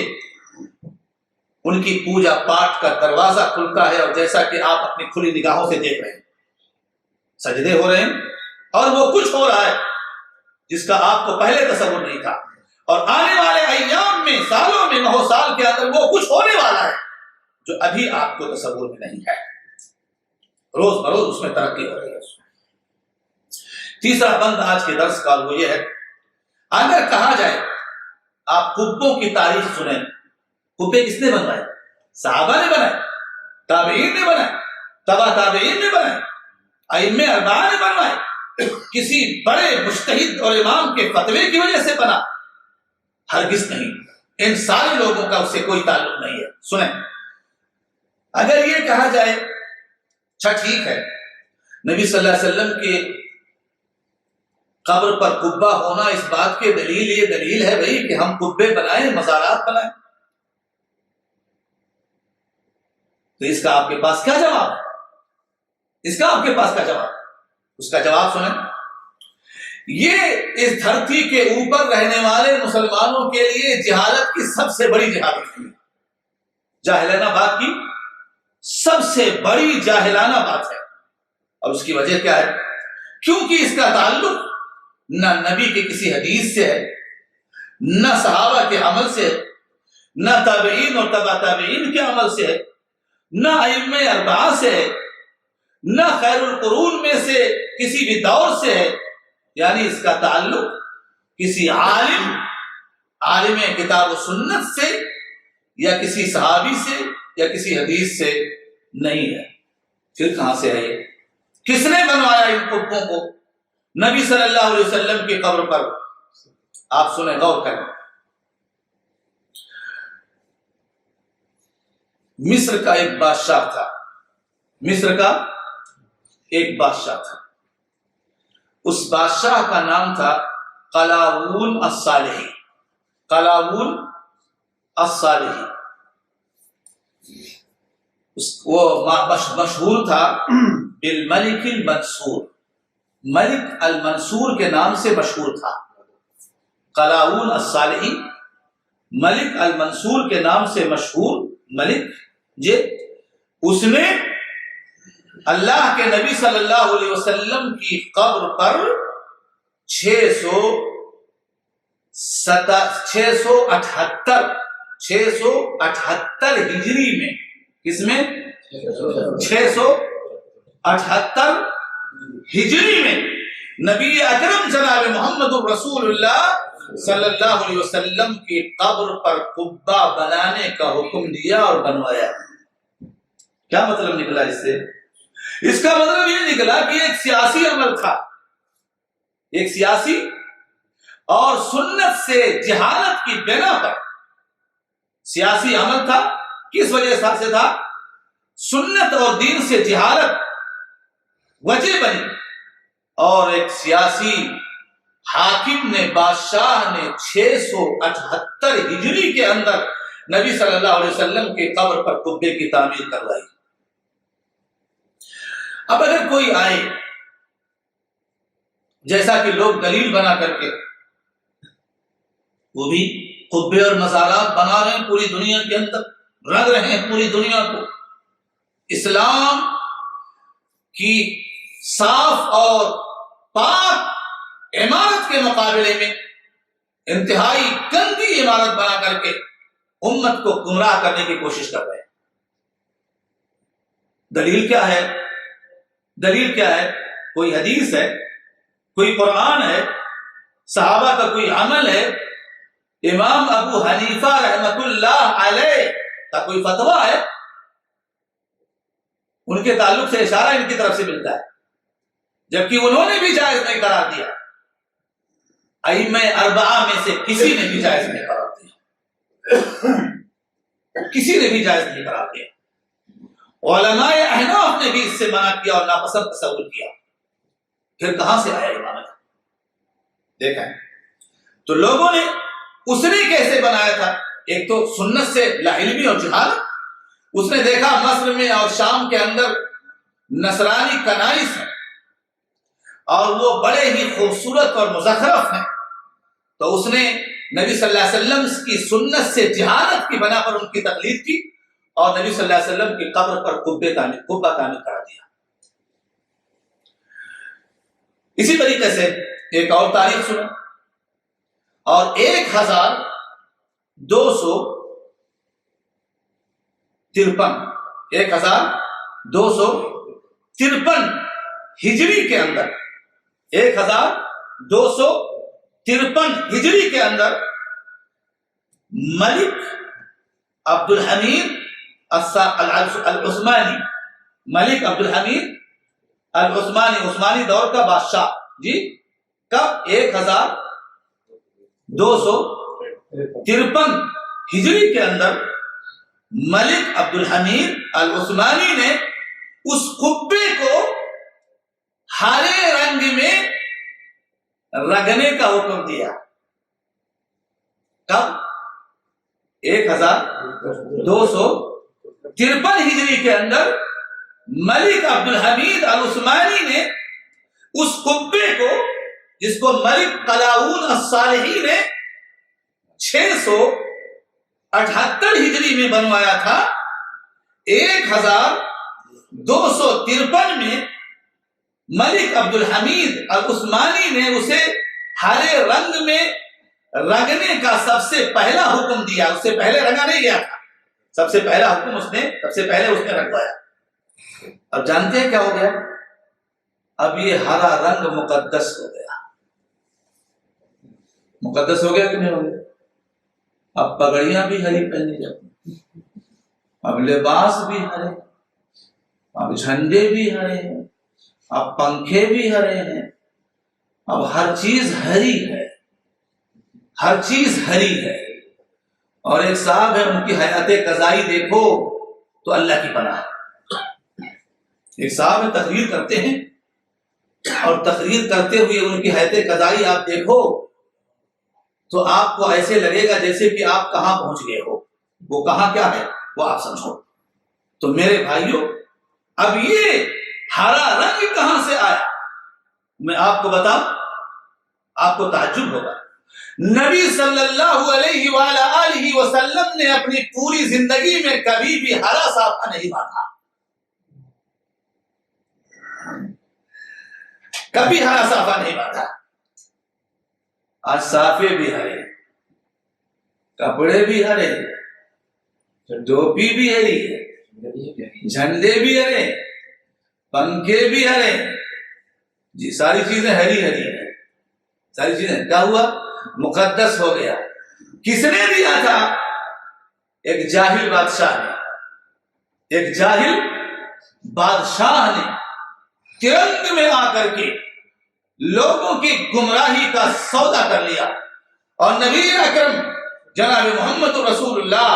ان کی پوجا پاٹ کا دروازہ کھلتا ہے. اور جیسا کہ آپ اپنی کھلی نگاہوں سے دیکھ رہے ہیں، سجدے ہو رہے ہیں اور وہ کچھ ہو رہا ہے جس کا آپ کو پہلے تصور نہیں تھا، اور آنے والے ایام میں، سالوں میں، ماہ سال کے اندر وہ کچھ ہونے والا ہے جو ابھی آپ کو تصور میں نہیں ہے. روز بروز اس میں ترقی ہو رہی ہے. تیسرا بند آج کے درس کا وہ یہ ہے، اگر کہا جائے آپ قبوں کی تاریخ سنیں، قبے کس نے بنائے؟ صحابہ نے بنائے، تابعین نے بنائے، تبع تابعین نے بنائے، ائمہ اربعہ نے بنوائے، کسی بڑے مجتہد اور امام کے فتوے کی وجہ سے بنا؟ ہرگز نہیں. ان سارے لوگوں کا اس سے کوئی تعلق نہیں ہے. سنیں، اگر یہ کہا جائے اچھا ٹھیک ہے، نبی صلی اللہ علیہ وسلم کے قبر پر قبہ ہونا اس بات کی یہ دلیل ہے بھائی کہ ہم قبے بنائیں، مزارات بنائیں، تو اس کا آپ کے پاس کیا جواب ہے؟ اس کا آپ کے پاس کیا جواب ہے؟ اس کا جواب سنیں. یہ اس دھرتی کے اوپر رہنے والے مسلمانوں کے لیے جہالت کی سب سے بڑی جہالت ہے. جاہلانہ بات کی سب سے بڑی جاہلانہ بات ہے. اور اس کی وجہ کیا ہے؟ کیونکہ اس کا تعلق نہ نبی کی کسی حدیث سے ہے، نہ صحابہ کے عمل سے ہے، نہ تابعین اور تبع تابعین کے عمل سے ہے، نہ ائمہ اربعہ سے ہے، نہ خیر القرون میں سے کسی بھی دور سے ہے. یعنی اس کا تعلق کسی عالم کتاب و سنت سے یا کسی صحابی سے یا کسی حدیث سے نہیں ہے. پھر کہاں سے ہے یہ؟ کس نے بنوایا ان قبوں کو؟ نبی صلی اللہ علیہ وسلم کی قبر پر. آپ سنیں، غور کریں. مصر کا ایک بادشاہ تھا، مصر کا ایک بادشاہ تھا. اس بادشاہ کا نام تھا قلاوون الصالحی. قلاوون الصالحی وہ مشہور تھا بالملک المنصور. ملک المنصور کے نام سے مشہور تھا. قلاوون الصالحی ملک المنصور کے نام سے مشہور ملک اس نے اللہ کے نبی صلی اللہ علیہ وسلم کی قبر پر 678 ہجری میں، کس میں؟ 678 ہجری میں نبی اکرم جناب محمد الرسول اللہ صلی اللہ علیہ وسلم کی قبر پر قبہ بنانے کا حکم دیا اور بنوایا. کیا مطلب نکلا اس سے؟ اس کا مطلب یہ نکلا کہ ایک سیاسی عمل تھا، ایک سیاسی اور سنت سے جہالت کی بنا پر سیاسی عمل تھا. کس وجہ سے تھا؟ سنت اور دین سے جہالت وجہ بنی، اور ایک سیاسی حاکم نے، بادشاہ نے 678 ہجری کے اندر نبی صلی اللہ علیہ وسلم کے قبر پر قبے کی تعمیر کروائی. اب اگر کوئی آئے جیسا کہ لوگ دلیل بنا کر کے وہ بھی قبے اور مزارات بنا رہے ہیں، پوری دنیا کے اندر رنگ رہے ہیں پوری دنیا کو اسلام کی صاف اور پاک عمارت کے مقابلے میں انتہائی گندی عمارت بنا کر کے امت کو گمراہ کرنے کی کوشش کر رہے ہیں۔ دلیل کیا ہے؟ دلیل کیا ہے؟ کوئی حدیث ہے؟ کوئی قرآن ہے؟ صحابہ کا کوئی عمل ہے؟ امام ابو حنیفہ رحمت اللہ علیہ کا کوئی فتویٰ ہے؟ ان کے تعلق سے اشارہ ان کی طرف سے ملتا ہے، جبکہ انہوں نے بھی جائز نہیں قرار دیا۔ ائمہ اربعہ میں سے کسی نے بھی جائز نہیں قرار دیا، کسی نے بھی جائز نہیں قرار دیا۔ علماء احناف نے بھی اس سے منع کیا اور ناپسند تصور کیا۔ پھر کہاں سے آیا امامت؟ دیکھیں تو لوگوں نے اس نے کیسے بنایا تھا؟ ایک تو سنت سے لاعلمی اور جہالت۔ اس نے دیکھا مصر میں اور شام کے اندر نصرانی کنائس ہیں اور وہ بڑے ہی خوبصورت اور مزخرف ہیں، تو اس نے نبی صلی اللہ علیہ وسلم کی سنت سے جہالت کی بنا پر ان کی تقلید کی اور نبی صلی اللہ علیہ وسلم کی قبر پر قبہ تعمیر کرا دیا۔ اسی طریقے سے ایک اور تاریخ سنو، اور 1253 ہجری کے اندر 1253 ہجری کے اندر ملک عبد الحمید العثمانی، ملک عبد الحمید العثمانی، عثمانی دور کا بادشاہ جی، کب 1253 ہجری کے اندر ملک عبد الحمید العثمانی نے اس قبے کو ہرے رنگ میں رنگنے کا حکم دیا۔ کب؟ 1253 ہجری کے اندر ملک عبد الحمید العثمانی نے اس قبے کو، جس کو ملک قلاؤن الصالحی نے 678 ہجری میں بنوایا تھا، 1253 میں ملک عبد الحمید العثمانی نے اسے ہرے رنگ میں رنگنے کا سب سے پہلا حکم دیا۔ اس سے پہلے رنگا نہیں گیا تھا، سب سے پہلا حکم سب سے پہلے اس نے رنگوایا۔ اب جانتے ہیں کیا ہو گیا؟ اب یہ ہرا رنگ مقدس ہو گیا۔ مقدس ہو گیا کہ نہیں ہو گیا؟ اب پگڑیاں بھی ہری پہنی جاتی، اب لباس بھی ہرے، اب جھنڈے بھی ہرے ہیں، اب پنکھے بھی ہرے ہیں، اب ہر چیز ہری ہے، ہر چیز ہری ہے۔ اور ایک صاحب ہے، ان کی حیات قضائی دیکھو تو اللہ کی پناہ ہے۔ ایک صاحب تقریر کرتے ہیں اور تقریر کرتے ہوئے ان کی حیات قضائی آپ دیکھو تو آپ کو ایسے لگے گا جیسے کہ آپ کہاں پہنچ گئے ہو، وہ کہاں کیا ہے وہ آپ سمجھو۔ تو میرے بھائیوں، اب یہ ہرا رنگ کہاں سے آیا؟ میں آپ کو بتاؤں، آپ کو تعجب ہوگا۔ نبی صلی اللہ علیہ وآلہ وسلم نے اپنی پوری زندگی میں کبھی بھی ہرا صافہ نہیں باندھا، کبھی ہرا صافہ نہیں باندھا۔ آج صافے بھی ہرے، کپڑے بھی ہرے، ٹوپی بھی ہری ہے، جھنڈے بھی ہرے، پنکھے بھی ہرے، جی ساری چیزیں ہری ہری ہیں، ساری چیزیں۔ کیا ہوا؟ مقدس ہو گیا۔ کس نے دیا تھا؟ ایک جاہل بادشاہ نے، ایک جاہل بادشاہ نے ترنگ میں آ کر کے لوگوں کی گمراہی کا سودا کر لیا، اور نبی اکرم جناب محمد رسول اللہ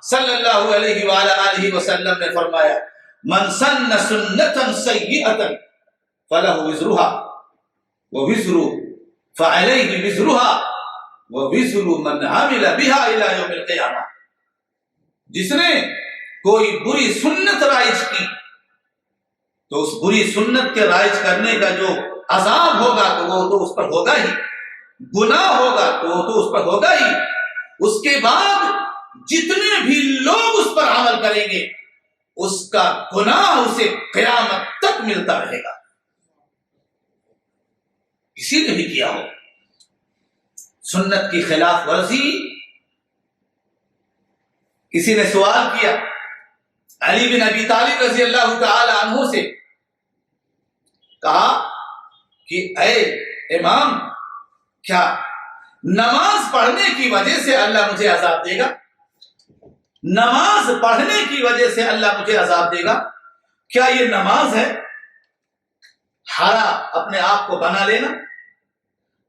صلی اللہ علیہ وآلہ وسلم نے فرمایا، من سن سنتا سیئتا فلہ وزرها ووزر فعلیہ وزرها ووزر من عمل بها الى یوم القیامہ۔ جس نے کوئی بری سنت رائج کی تو اس بری سنت کے رائج کرنے کا جو عذاب ہوگا تو وہ تو اس پر ہوگا ہی، گناہ ہوگا تو وہ تو اس پر ہوگا ہی، اس کے بعد جتنے بھی لوگ اس پر عمل کریں گے اس کا گناہ اسے قیامت تک ملتا رہے گا، کسی نے بھی کیا ہو۔ سنت کی خلاف ورزی. کسی نے سوال کیا علی بن ابی طالب رضی اللہ تعالی عنہ سے، کہا کہ اے امام، کیا نماز پڑھنے کی وجہ سے اللہ مجھے عذاب دے گا؟ نماز پڑھنے کی وجہ سے اللہ مجھے عذاب دے گا؟ کیا یہ نماز ہے؟ ہرا اپنے آپ کو بنا لینا،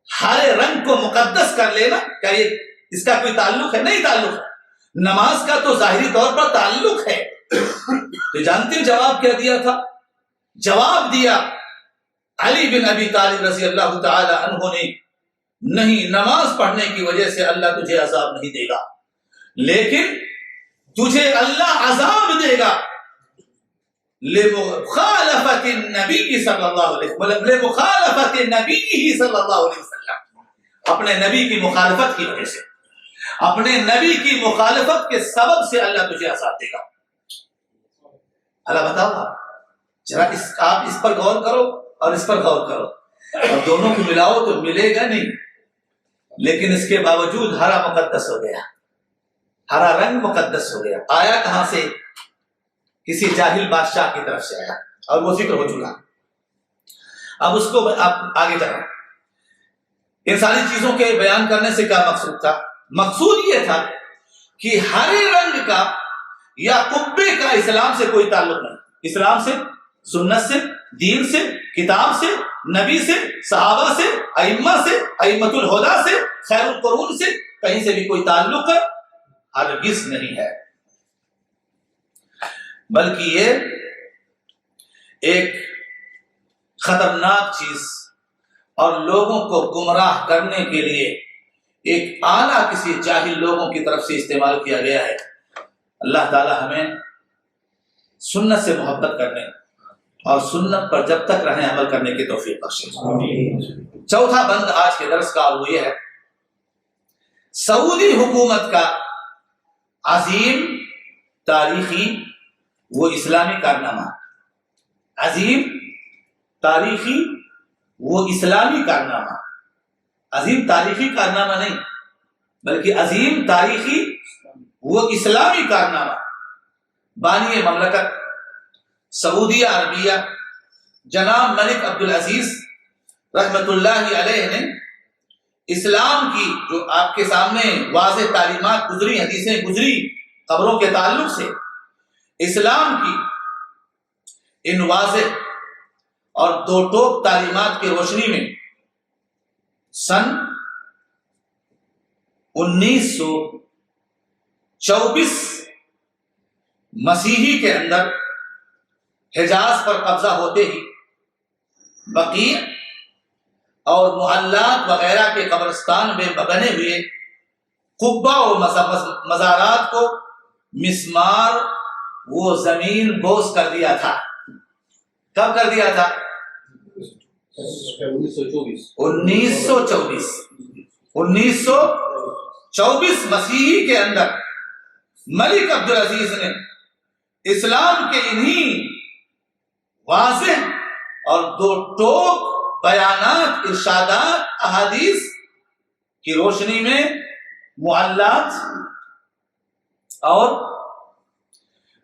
ہرے رنگ کو مقدس کر لینا، کیا یہ اس کا کوئی تعلق ہے؟ نہیں تعلق ہے. نماز کا تو ظاہری طور پر تعلق ہے. تو جانتے ہیں جواب کیا دیا تھا؟ جواب دیا علی بن ابی طالب رضی اللہ تعالی عنہ نے، نہیں، نماز پڑھنے کی وجہ سے اللہ تجھے عذاب نہیں دے گا، لیکن تجھے اللہ عذاب دے گا لمخالفت النبی صلی اللہ علیہ وسلم، لمخالفت نبی صلی اللہ علیہ وسلم، اپنے نبی کی مخالفت کی وجہ سے، اپنے نبی کی مخالفت کے سبب سے اللہ تجھے عذاب دے گا. اللہ بتاؤ ذرا آپ اس پر غور کرو اور اس پر غور کرو، اور دونوں کو ملاؤ تو ملے گا نہیں. لیکن اس کے باوجود ہرا مقدس ہو گیا، ہرا رنگ مقدس ہو گیا. آیا کہاں سے؟ کسی جاہل بادشاہ کی طرف سے آیا، اور وہ ذکر ہو چکا. اب اس کو آپ آگے چلیں. ان ساری چیزوں کے بیان کرنے سے کیا مقصود تھا؟ مقصود یہ تھا کہ ہرے رنگ کا یا قبے کا اسلام سے کوئی تعلق نہیں. اسلام سے، سنت سے، دین سے، کتاب سے، نبی سے، صحابہ سے، ائمہ سے، ائمۃ الہدیٰ سے، خیر القرون سے کہیں سے بھی کوئی تعلق ہرگز نہیں ہے. بلکہ یہ ایک خطرناک چیز اور لوگوں کو گمراہ کرنے کے لیے ایک آلہ کسی جاہل لوگوں کی طرف سے استعمال کیا گیا ہے. اللہ تعالی ہمیں سنت سے محبت کرنے اور سنت پر جب تک رہیں عمل کرنے کی توفیق بخشے. چوتھا بند آج کے درس کا وہ یہ ہے، سعودی حکومت کا عظیم تاریخی وہ اسلامی کارنامہ، عظیم تاریخی وہ اسلامی کارنامہ، عظیم تاریخی کارنامہ نہیں بلکہ عظیم تاریخی وہ اسلامی کارنامہ. بانی مملکت سعودیہ عربیہ جناب ملک عبدالعزیز رحمت اللہ علیہ نے اسلام کی جو آپ کے سامنے واضح تعلیمات گزری، حدیثیں گزری قبروں کے تعلق سے، اسلام کی ان واضح اور دو ٹوک تعلیمات کی روشنی میں سن 1924 مسیحی کے اندر حجاز پر قبضہ ہوتے ہی بقیع اور محلات وغیرہ کے قبرستان میں بنے ہوئے قبہ و مزارات کو مسمار وہ زمین بوس کر دیا تھا. کب کر دیا تھا؟ 1924 مسیحی کے اندر ملک عبدالعزیز نے اسلام کے انہی واضح اور دو ٹوک بیانات، ارشادات، احادیث کی روشنی میں معلات اور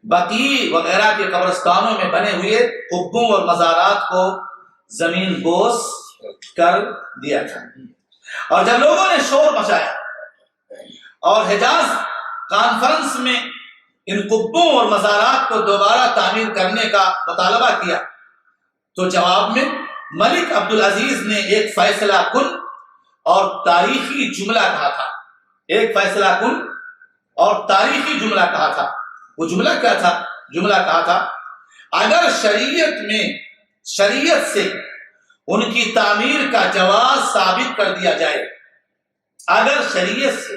بقیع وغیرہ کے قبرستانوں میں بنے ہوئے قبوں اور مزارات کو زمین بوس کر دیا تھا. اور جب لوگوں نے شور مچایا اور حجاز کانفرنس میں ان قبوں اور مزارات کو دوبارہ تعمیر کرنے کا مطالبہ کیا تو جواب میں ملک عبدالعزیز نے ایک فیصلہ کن اور تاریخی جملہ کہا تھا. ایک فیصلہ کن اور تاریخی جملہ کہا تھا. وہ جملہ کیا تھا؟ جملہ کہا تھا اگر شریعت سے ان کی تعمیر کا جواز ثابت کر دیا جائے، اگر شریعت سے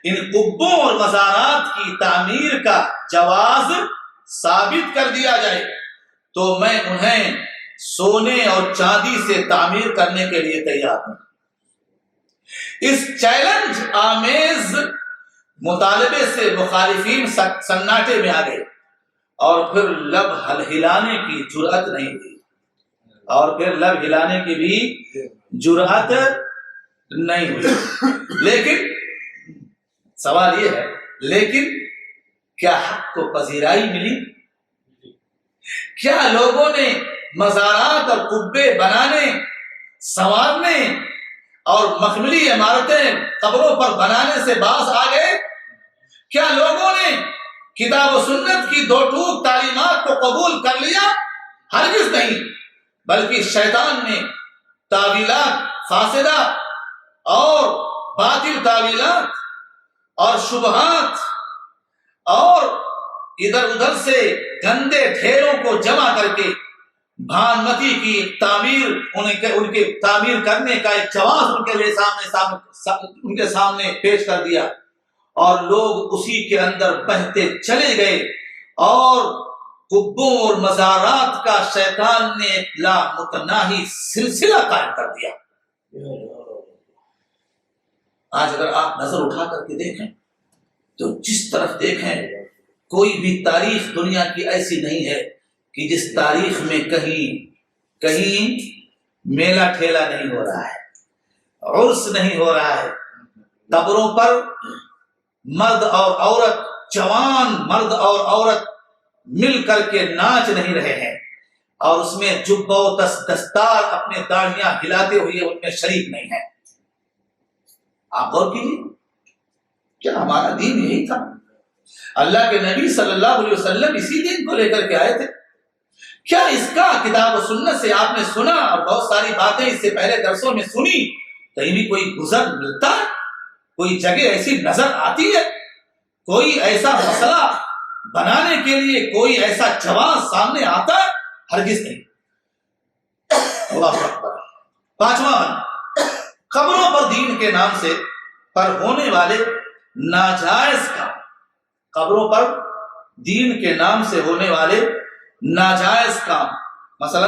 ان قبوں اور مزارات کی تعمیر کا جواز ثابت کر دیا جائے تو میں انہیں سونے اور چاندی سے تعمیر کرنے کے لیے تیار ہوں. اس چیلنج آمیز مطالبے سے مخالفین سناٹے میں آ گئے اور پھر لب ہلانے کی جرأت نہیں ہوئی، اور پھر لب ہلانے کی بھی جرأت نہیں ہوئی. لیکن سوال یہ ہے، لیکن کیا حق کو پذیرائی ملی؟ کیا لوگوں نے مزارات اور قبے بنانے، سنوارنے اور مخملی عمارتیں قبروں پر بنانے سے باز آ گئے؟ کیا لوگوں نے کتاب و سنت کی دو ٹوک تعلیمات کو قبول کر لیا؟ ہرگز نہیں، بلکہ شیطان نے تعویلات فاسدہ اور باطل تعویلات اور شبہات اور ادھر ادھر سے گندے ڈھیروں کو جمع کر کے بھانمتی کی تعمیر، ان کے تعمیر کرنے کا ایک جواز ان کے سامنے پیش کر دیا، اور لوگ اسی کے اندر بہتے چلے گئے، اور قبوں اور مزارات کا شیطان نے ایک لامتناہی سلسلہ قائم کر دیا۔ آج اگر آپ نظر اٹھا کر کے دیکھیں تو جس طرف دیکھیں کوئی بھی تاریخ دنیا کی ایسی نہیں ہے کہ جس تاریخ میں کہیں میلہ ٹھیلا نہیں ہو رہا ہے، عرس نہیں ہو رہا ہے، قبروں پر مرد اور عورت، جوان مرد اور عورت مل کر کے ناچ نہیں رہے ہیں، اور اس میں جبہ و دستار اپنے داڑھیاں ہلاتے ہوئے ان میں شریک نہیں ہیں۔ آپ غور کیجیے، کیا ہمارا دین یہی تھا؟ اللہ کے نبی صلی اللہ علیہ وسلم اسی دین کو لے کر کے آئے تھے۔ کیا اس کا کتاب و سنت سے آپ نے سنا، اور بہت ساری باتیں اس سے پہلے درسوں میں سنی، کہیں بھی کوئی گزر ملتا ہے؟ کوئی جگہ ایسی نظر آتی ہے؟ کوئی ایسا مسئلہ بنانے کے لیے کوئی ایسا جواز سامنے آتا ہے؟ ہرگز نہیں۔ اللہ اکبر۔ پانچواں، قبروں پر دین کے نام سے پر ہونے والے ناجائز کام، قبروں پر دین کے نام سے ہونے والے ناجائز کام، مثلا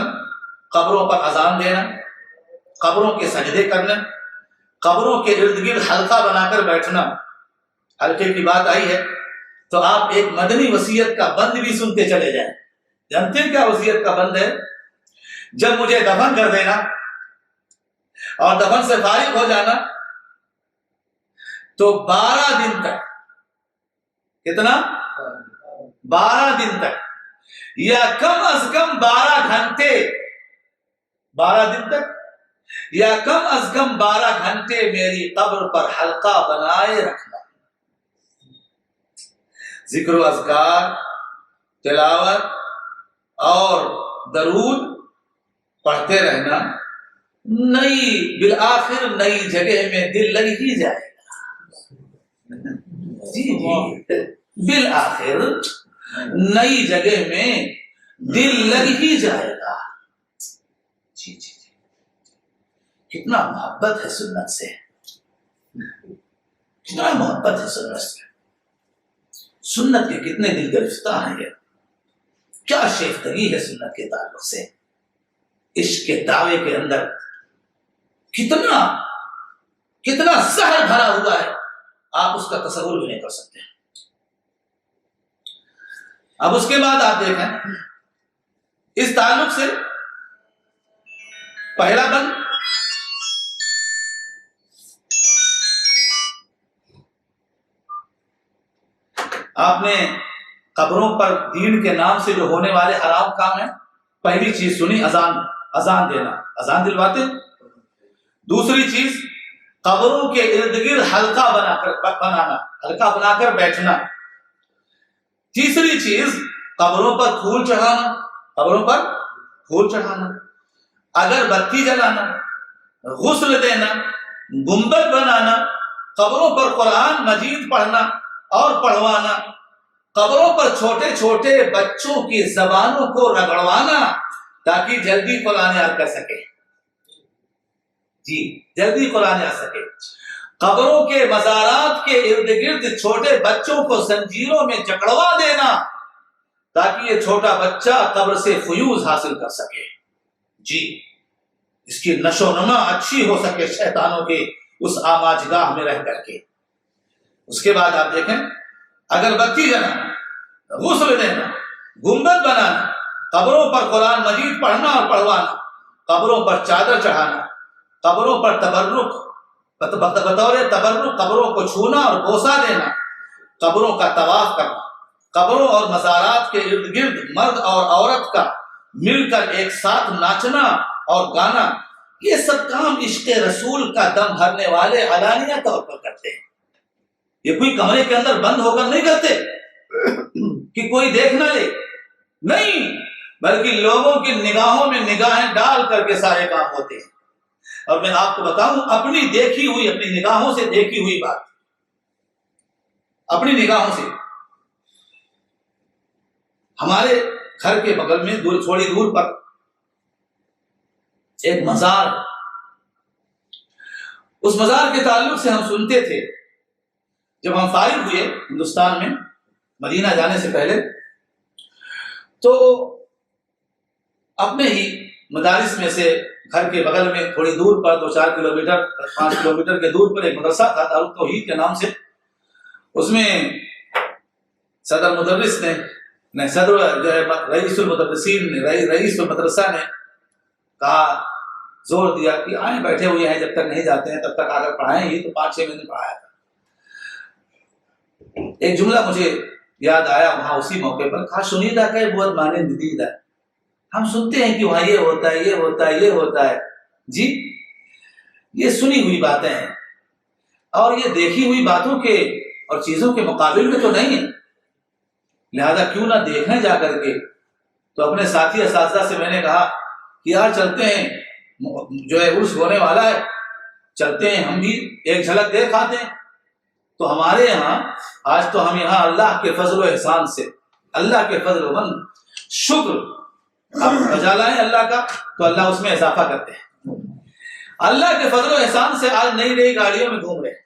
قبروں پر اذان دینا، قبروں کے سجدے کرنا، قبروں کے ارد گرد حلقہ بنا کر بیٹھنا۔ حلقے کی بات آئی ہے تو آپ ایک مدنی وصیت کا بند بھی سنتے چلے جائیں۔ جانتے ہیں کیا وصیت کا بند ہے؟ جب مجھے دفن کر دینا اور دفن سے فارغ ہو جانا تو 12 دن تک، کتنا؟ 12 دن تک، یا کم از کم 12 گھنٹے، 12 دن تک یا کم از کم 12 گھنٹے میری قبر پر حلقہ بنائے رکھنا، ذکر و اذکار، تلاوت اور درود پڑھتے رہنا، بالآخر نئی جگہ میں دل لگ ہی جائے گا۔ جی بالآخر نئی جگہ میں دل لگ ہی جائے گا۔ جی کتنا محبت ہے سنت سے، کتنا محبت ہے سنت سے، سنت کے کتنے دل گرفتار ہیں، کیا شیفتگی ہے سنت کے تعلق سے، عشق کے دعوے کے اندر کتنا زہر بھرا ہوا ہے، آپ اس کا تصور بھی نہیں کر سکتے۔ اب اس کے بعد آپ دیکھیں اس تعلق سے پہلا بند، آپ نے قبروں پر دین کے نام سے جو ہونے والے حرام کام ہیں، پہلی چیز سنی اذان دینا، اذان دلواتے۔ دوسری چیز قبروں کے ارد گرد حلقہ بنا کر بیٹھنا۔ تیسری چیز قبروں پر پھول چڑھانا، قبروں پر پھول چڑھانا، اگربتی جلانا، غسل دینا، گنبد بنانا، قبروں پر قرآن مجید پڑھنا اور پڑھوانا، قبروں پر چھوٹے چھوٹے بچوں کی زبانوں کو رگڑوانا تاکہ جلدی قرآن یاد کر سکے، جی جلدی قرآن آ سکے، قبروں کے مزارات کے ارد گرد چھوٹے بچوں کو زنجیروں میں جکڑوا دینا تاکہ یہ چھوٹا بچہ قبر سے فیوز حاصل کر سکے، جی اس کی نشو و نما اچھی ہو سکے شیطانوں کے اس آماج گاہ میں رہ کر کے۔ اس کے بعد آپ دیکھیں اگربتی جلانا، غسل دینا، گنبد بنانا، قبروں پر قرآن مجید پڑھنا اور پڑھوانا، قبروں پر چادر چڑھانا، قبروں پر تبرک بطور تبرک قبروں کو چھونا اور بوسہ دینا، قبروں کا طواف کرنا، قبروں اور مزارات کے ارد گرد مرد اور عورت کا مل کر ایک ساتھ ناچنا اور گانا، یہ سب کام عشق رسول کا دم بھرنے والے علانیہ طور پر کرتے ہیں۔ یہ کوئی کمرے کے اندر بند ہو کر نہیں کرتے کہ کوئی دیکھ نہ لے، نہیں، بلکہ لوگوں کی نگاہوں میں نگاہیں ڈال کر کے سارے کام ہوتے ہیں۔ اور میں آپ کو بتاؤں اپنی دیکھی ہوئی، اپنی نگاہوں سے دیکھی ہوئی بات، اپنی نگاہوں سے، ہمارے گھر کے بغل میں تھوڑی دور پر ایک مزار، اس مزار کے تعلق سے ہم سنتے تھے، جب ہم فارغ ہوئے ہندوستان میں مدینہ جانے سے پہلے، تو اپنے ہی مدارس میں سے گھر کے بغل میں تھوڑی دور پر 2-4 کلومیٹر 5 کلومیٹر کے دور پر ایک مدرسہ تھا دارالتوحید کے نام سے۔ اس میں صدر مدرس نے صدر جو ہے رئیس المدرسین نے، رئیس المدرسہ نے کہا، زور دیا کہ آئیں، بیٹھے ہوئے ہیں، جب تک نہیں جاتے ہیں تب تک آ کر پڑھائیں۔ یہ تو 5-6 مہینے پڑھایا تھا۔ ایک جملہ مجھے یاد آیا وہاں اسی موقع پر، کہا شنیدہ کا بہت مانند دیدہ، ہم سنتے ہیں کہ وہاں یہ ہوتا ہے، یہ ہوتا ہے، یہ ہوتا ہے، جی یہ سنی ہوئی باتیں ہیں، اور یہ دیکھی ہوئی باتوں کے اور چیزوں کے مقابل میں تو نہیں ہے، لہذا کیوں نہ دیکھیں جا کر کے۔ تو اپنے ساتھی اساتذہ سے میں نے کہا کہ یار چلتے ہیں، جو ہے عرس ہونے والا ہے، چلتے ہیں، ہم بھی ایک جھلک دیکھ آتے ہیں۔ تو ہمارے یہاں آج تو ہم یہاں اللہ کے فضل و احسان سے، اللہ کے فضل و من شکر ہم بجا لائیں اللہ کا، تو اللہ اس میں اضافہ کرتے ہیں۔ اللہ کے فضل و احسان سے آج نئی نئی گاڑیوں میں گھوم رہے ہیں۔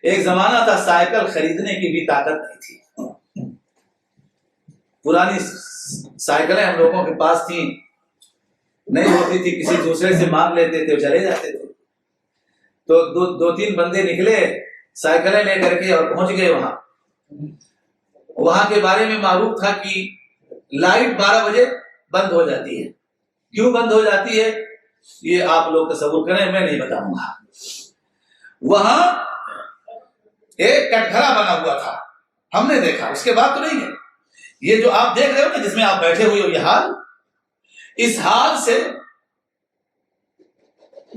ایک زمانہ تھا سائیکل خریدنے کی بھی طاقت نہیں تھی، پرانی سائیکلیں ہم لوگوں کے پاس تھیں، نہیں ہوتی تھی، کسی دوسرے سے مانگ لیتے تھے، چلے جاتے تھے۔ تو 2-3 بندے نکلے سائیکلیں لے کر کے اور پہنچ گئے وہاں کے بارے میں معروف تھا کہ لائٹ 12 بجے بند ہو جاتی ہے۔ کیوں بند ہو جاتی ہے یہ آپ لوگ تصور کریں، میں نہیں بتاؤں گا۔ وہاں ایک کٹگھرا بنا ہوا تھا، ہم نے دیکھا، اس کے بعد تو نہیں ہے۔ یہ جو آپ دیکھ رہے ہو نا، جس میں آپ بیٹھے ہوئے ہو، یہ حال، اس حال سے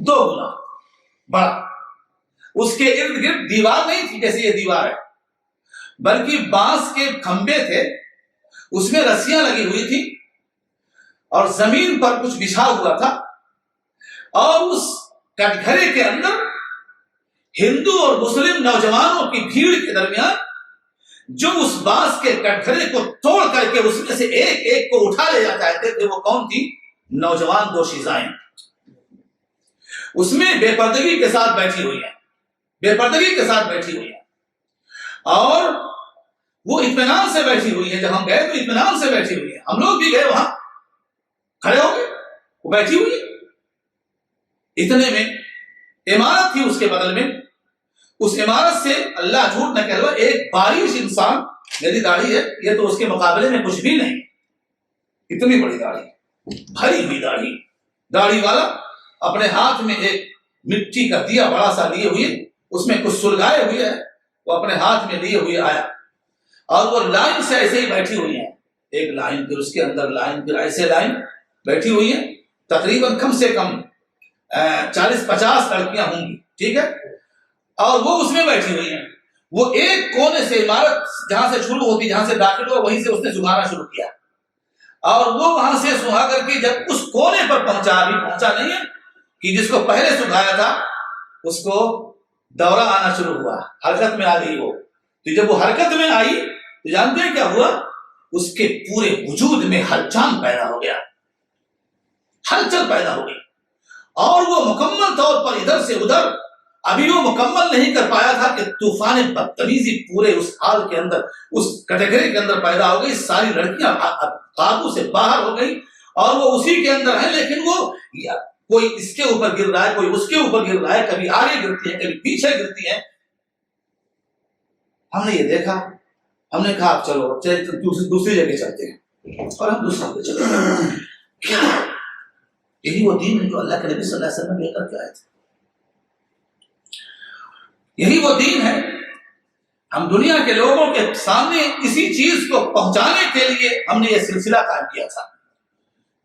2 گنا بڑا، اس کے ارد گرد دیوار نہیں تھی جیسے یہ دیوار ہے، بلکہ بانس کے کھمبے تھے، اس میں رسیاں لگی ہوئی تھی، اور زمین پر کچھ بچھا ہوا تھا، اور اس کٹگھرے کے اندر ہندو اور مسلم نوجوانوں کی بھیڑ کے درمیان جو اس بانس کے کٹگھرے کو توڑ کر کے اس میں سے ایک ایک کو اٹھا لے جاتے تھے، وہ کون تھی؟ نوجوان دوشیزائیں، اس میں بے پردگی کے ساتھ بیٹھی ہوئی ہیں، بے پردگی کے ساتھ بیٹھی ہوئی ہیں، اور وہ اطمینان سے بیٹھی ہوئی ہے۔ جب ہم گئے تو اطمینان سے بیٹھی ہوئی ہے، ہم لوگ بھی گئے، وہاں کھڑے ہو گئے، وہ بیٹھی ہوئی ہے۔ اتنے میں عمارت تھی اس کے بغل میں، اس عمارت سے اللہ جھوٹ نہ کہلو ایک بارش انسان، میری داڑھی ہے یہ تو اس کے مقابلے میں کچھ بھی نہیں، اتنی بڑی داڑھی، بھری ہوئی داڑھی، داڑھی والا اپنے ہاتھ میں ایک مٹی کا دیا بڑا سا لیے ہوئے، اس میں کچھ سلگائے ہوئے ہے، وہ اپنے ہاتھ میں لیے ہوئے آیا، اور وہ لائن سے ایسے ہی بیٹھی ہوئی ہیں، ایک لائن پھر اس کے اندر لائن پھر ایسے لائن بیٹھی ہوئی ہیں، تقریباً کم سے کم 40-50 لڑکیاں ہوں گی، ٹھیک ہے، اور وہ اس میں بیٹھی ہوئی ہیں۔ وہ ایک کونے سے عمارت جہاں سے شروع ہوتی، جہاں سے داخل ہوا، وہیں سے اس نے سنگھانا شروع کیا، اور وہ وہاں سے سنگھا کر کے جب اس کونے پر پہنچا، ابھی پہنچا نہیں ہے کہ جس کو پہلے سنگھایا تھا اس کو دورہ آنا شروع ہوا، حرکت میں آ گئی وہ، تو جب وہ حرکت میں آئی تو جانتے ہیں کیا ہوا؟ اس کے پورے وجود میں ہلچال پیدا ہو گیا، ہلچل پیدا ہو گئی، اور وہ مکمل طور پر ادھر سے ادھر، ابھی وہ مکمل نہیں کر پایا تھا کہ طوفان بدتمیزی پورے اس حال کے اندر، اس کٹگرے کے اندر پیدا ہو گئی، ساری لڑکیاں قابو سے باہر ہو گئی، اور وہ اسی کے اندر ہیں، لیکن وہ کوئی اس کے اوپر گر رہا ہے، کوئی اس کے اوپر گر رہا ہے، کبھی آگے گرتی ہے، کبھی پیچھے گرتی ہے۔ ہم نے یہ دیکھا، ہم نے کہا چلو دوسری جگہ چلتے ہیں، اور ہم دوسری جگہ چلتے ہیں۔ کیا یہی وہ دین ہے جو اللہ کے نبی صلی اللہ علیہ وسلم لے کر کے آئے تھے؟ یہی وہ دین ہے. ہم دنیا کے لوگوں کے سامنے اسی چیز کو پہنچانے کے لیے ہم نے یہ سلسلہ قائم کیا تھا.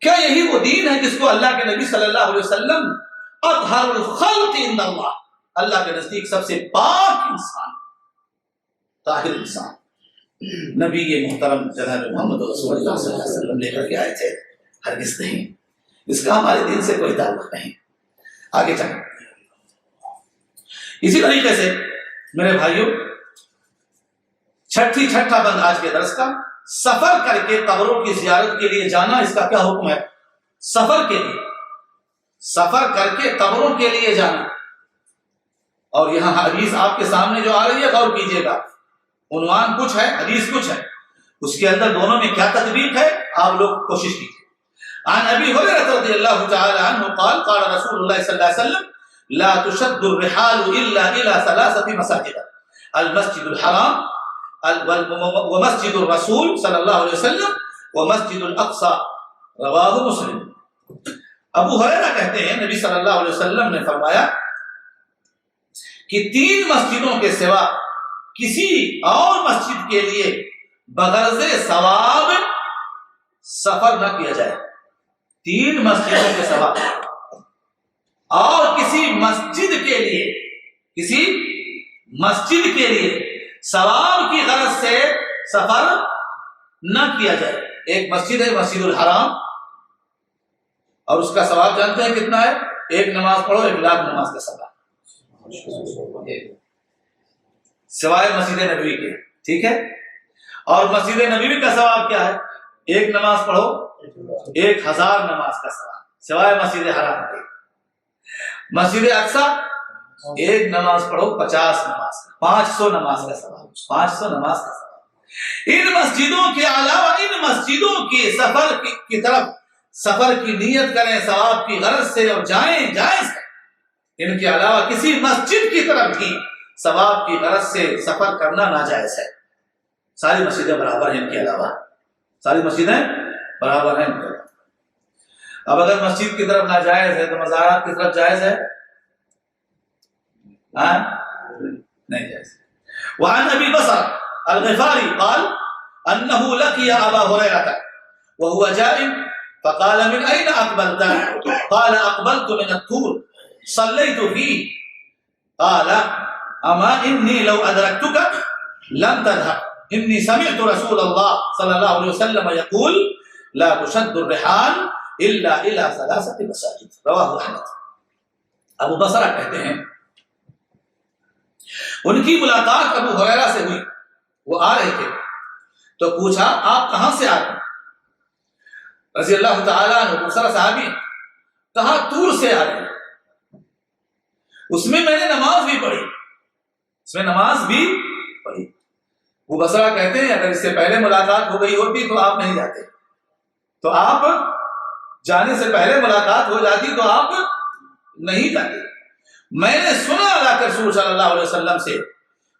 کیا یہی وہ دین ہے جس کو اللہ کے نبی صلی اللہ علیہ وسلم اطہر الخلق عند اللہ، اللہ کے نزدیک سب سے پاک انسان، طاہر انسان، نبی محترم جناب محمد رسول اللہ صلی اللہ علیہ وسلم لے کر کے آئے تھے؟ ہرگز نہیں. اس کا ہمارے دین سے کوئی تعلق نہیں. آگے چلیں. اسی طریقے سے میرے بھائیوں، چھٹا بند آج کے درس کا، سفر کر کے قبروں کی زیارت کے لیے جانا، اس کا کیا حکم ہے؟ سفر کر کے قبروں کے لیے جانا. اور یہاں حدیث آپ کے سامنے جو آ رہی ہے، غور کیجیے گا. عنوان کچھ ہے، حدیث کچھ ہے، اس کے اندر دونوں میں کیا تطبیق ہے آپ لوگ کوشش کیجیے. عن ابی ہریرہ رضی اللہ تعالی عنہ قال قال رسول اللہ صلی اللہ علیہ وسلم لا تشد الرحال الا الى ثلاثه مساجد المسجد الحرام ومسجد الرسول صلی اللہ علیہ وسلم ومسجد الاقصى رواہ مسلم. ابو ہریرہ کہتے ہیں نبی صلی اللہ علیہ وسلم نے فرمایا کہ 3 مسجدوں کے سوا کسی اور مسجد کے لیے بغرض ثواب سفر نہ کیا جائے. 3 مسجدوں کے سوا اور کسی مسجد کے لیے ثواب کی غرض سے سفر نہ کیا جائے. ایک مسجد ہے مسجد الحرام، اور اس کا ثواب جانتے ہیں کتنا ہے؟ 1 نماز پڑھو 1 لاکھ نماز کا ثواب، سوائے مسجد نبوی کے. ٹھیک ہے. اور مسجد نبوی کا ثواب کیا ہے؟ 1 نماز پڑھو 1000 نماز کا ثواب، سوائے مسجد حرام کے. مسجد اقصی 1 نماز پڑھو 50 نماز کا، 500 نماز کا ثواب، 500 نماز کا ثواب. ان مسجدوں کے علاوہ ان مسجدوں کے سفر کی طرف سفر کی نیت کریں ثواب کی غرض سے اور جائیں، جائز ہے. ان کے علاوہ کسی مسجد کی طرف بھی ثواب کی غرض سے سفر کرنا ناجائز ہے. ساری مسجدیں برابر ہیں ان کے علاوہ، ساری مسجدیں برابر ہیں ان کے علاوہ. اب اگر مسجد کی طرف ناجائز ہے تو مزارات کی طرف جائز ہے؟ نہیں جائز. وعن ابی بصر الغفاری قال انه لقي ابا هريره وهو جائع فقال من اين اقبلت؟ قال اقبلت من الطور صليت فيه. قال اما اني لو ادركتك لم تذهب اني سمعت رسول الله صلى الله عليه وسلم يقول لا تشد الرحال الا الى 3 مساجد رواه احمد. ابو بصرہ کہتے ہیں ان کی ملاقات ابو ہریرہ سے ہوئی. وہ آ رہے تھے تو پوچھا آپ کہاں سے آ رہے ہیں؟ رضی اللہ تعالیٰ عنہ دوسرا صحابی کہا طور سے آ رہے ہیں، اس میں میں نے نماز بھی پڑھی، اس میں نماز بھی پڑھی. وہ بصرہ کہتے ہیں اگر اس سے پہلے ملاقات ہو گئی ہوتی تو آپ نہیں جاتے، تو آپ جانے سے پہلے ملاقات ہو جاتی تو آپ نہیں جاتے. میں نے سنا اللہ کے رسول صلی اللہ علیہ وسلم سے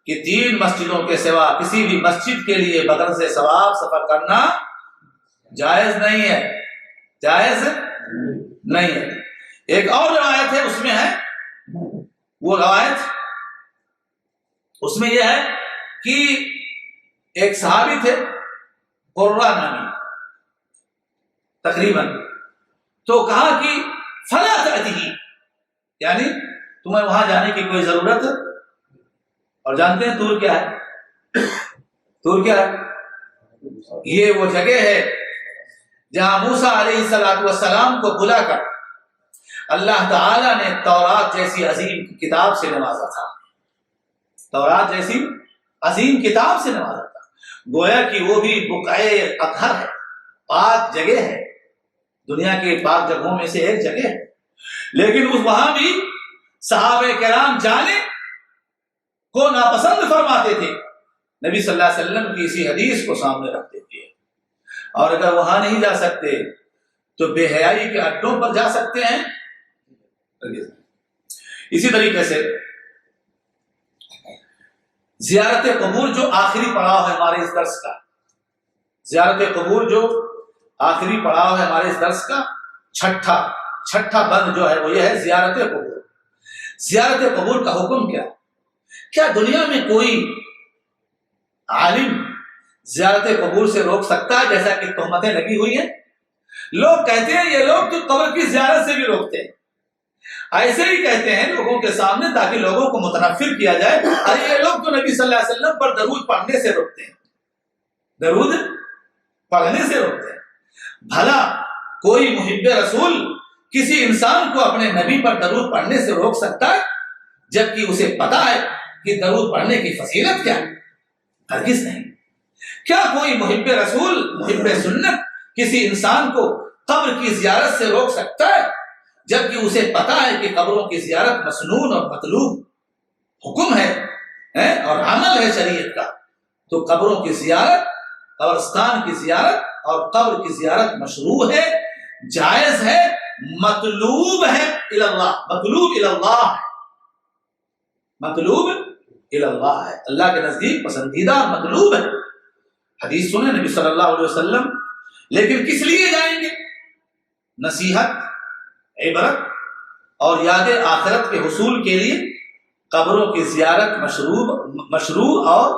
کہ 3 مسجدوں کے سوا کسی بھی مسجد کے لیے بغرض سے ثواب سفر کرنا جائز نہیں ہے، جائز نہیں ہے. ایک اور روایت ہے، اس میں ہے وہ روایت، اس میں یہ ہے کہ ایک صحابی تھے قرہ نامی تقریباً، تو کہا کہ فلا تأتیہ، یعنی تمہیں وہاں جانے کی کوئی ضرورت ہے. اور جانتے ہیں طور کیا ہے؟ طور کیا ہے؟ یہ وہ جگہ ہے جہاں موسیٰ علیہ السلام کو بلا کر اللہ تعالیٰ نے تورات جیسی عظیم کتاب سے نوازا تھا. تورات جیسی عظیم کتاب سے نوازا تھا. گویا کہ وہ بھی بقعہ اطہر ہے، پاک جگہ ہے، دنیا کے پاک جگہوں میں سے ایک جگہ ہے. لیکن وہاں بھی صحابہ کرام جانے کو ناپسند فرماتے تھے. نبی صلی اللہ علیہ وسلم کی اسی حدیث کو سامنے رکھتے تھے. اور اگر وہاں نہیں جا سکتے تو بے حیائی کے اڈوں پر جا سکتے ہیں. اسی طریقے سے زیارت قبور جو آخری پڑاؤ ہے ہمارے اس درس کا، زیارت قبور جو آخری پڑاؤ ہے ہمارے اس درس کا، چھٹا بند جو ہے وہ یہ ہے زیارت قبور. زیارت قبور کا حکم کیا؟ کیا دنیا میں کوئی عالم زیارت قبور سے روک سکتا ہے؟ جیسا کہ تہمتیں لگی ہوئی ہیں، لوگ کہتے ہیں یہ لوگ تو قبر کی زیارت سے بھی روکتے ہیں، ایسے ہی کہتے ہیں لوگوں کے سامنے تاکہ لوگوں کو متنفر کیا جائے، ارے یہ لوگ تو نبی صلی اللہ علیہ وسلم پر درود پڑھنے سے روکتے ہیں، درود پڑھنے سے روکتے ہیں۔ بھلا کوئی محب رسول کسی انسان کو اپنے نبی پر درود پڑھنے سے روک سکتا ہے جبکہ اسے پتا ہے کہ درود پڑھنے کی فضیلت کیا ہے؟ ہرگز نہیں۔ کیا کوئی محب رسول، محب سنت کسی انسان کو قبر کی زیارت سے روک سکتا ہے جبکہ اسے پتا ہے کہ قبروں کی زیارت مسنون اور مطلوب حکم ہے اور عمل ہے شریعت کا؟ تو قبروں کی زیارت، قبرستان کی زیارت اور قبر کی زیارت مشروع ہے، جائز ہے، مطلوب ہے اللہ، مطلوب اللہ ہے، مطلوب اللہ ہے، اللہ کے نزدیک پسندیدہ اور مطلوب ہے۔ حدیث سنیں نبی صلی اللہ علیہ وسلم، لیکن کس لیے جائیں گے؟ نصیحت، عبرت اور یاد آخرت کے حصول کے لیے قبروں کی زیارت مشروع اور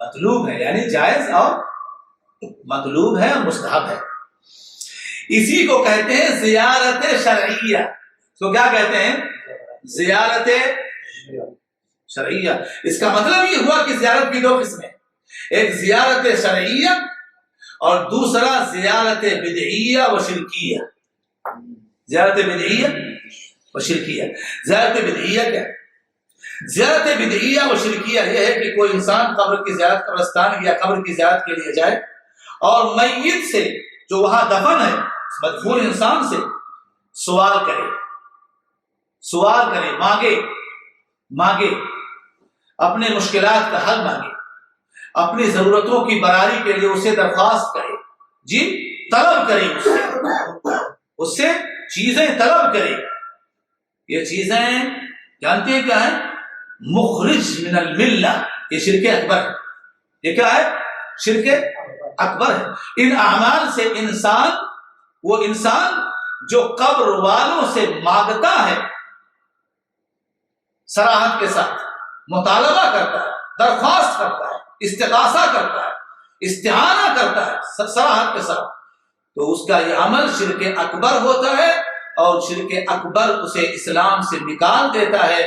مطلوب ہے، یعنی جائز اور مطلوب ہے اور مستحب ہے۔ اسی کو کہتے ہیں زیارت شرعیہ۔ تو کیا کہتے ہیں؟ زیارت شرعیہ۔ اس کا مطلب یہ ہوا کہ زیارت کی دو قسمیں، ایک زیارت شرعیہ اور دوسرا زیارت بدعیہ و شرکیہ۔ زیارت بدعیہ و شرکیہ۔ زیارت بدعیہ کیا ہے؟ زیارت بدعیہ و شرکیہ یہ ہے کہ کوئی انسان قبر کی زیارت، قبرستان یا قبر کی زیارت کے لیے جائے اور میت سے، جو وہاں دفن ہے، مدفون انسان سے سوال کرے، مانگے، اپنے مشکلات کا حل مانگے، اپنی ضرورتوں کی براری کے لیے اسے درخواست کرے، طلب کرے، اس سے چیزیں طلب کرے۔ یہ چیزیں جانتے ہیں کیا ہے؟ مخرج من الملہ، یہ شرک اکبر ہے۔ یہ کیا ہے؟ شرک اکبر ہے۔ ان اعمال سے وہ انسان جو قبر والوں سے مانگتا ہے، صراحت کے ساتھ مطالبہ کرتا ہے، درخواست کرتا ہے، استغاثہ کرتا ہے، استعانہ کرتا ہے صراحت کے ساتھ، تو اس کا یہ عمل شرک اکبر ہوتا ہے، اور شرک اکبر اسے اسلام سے نکال دیتا ہے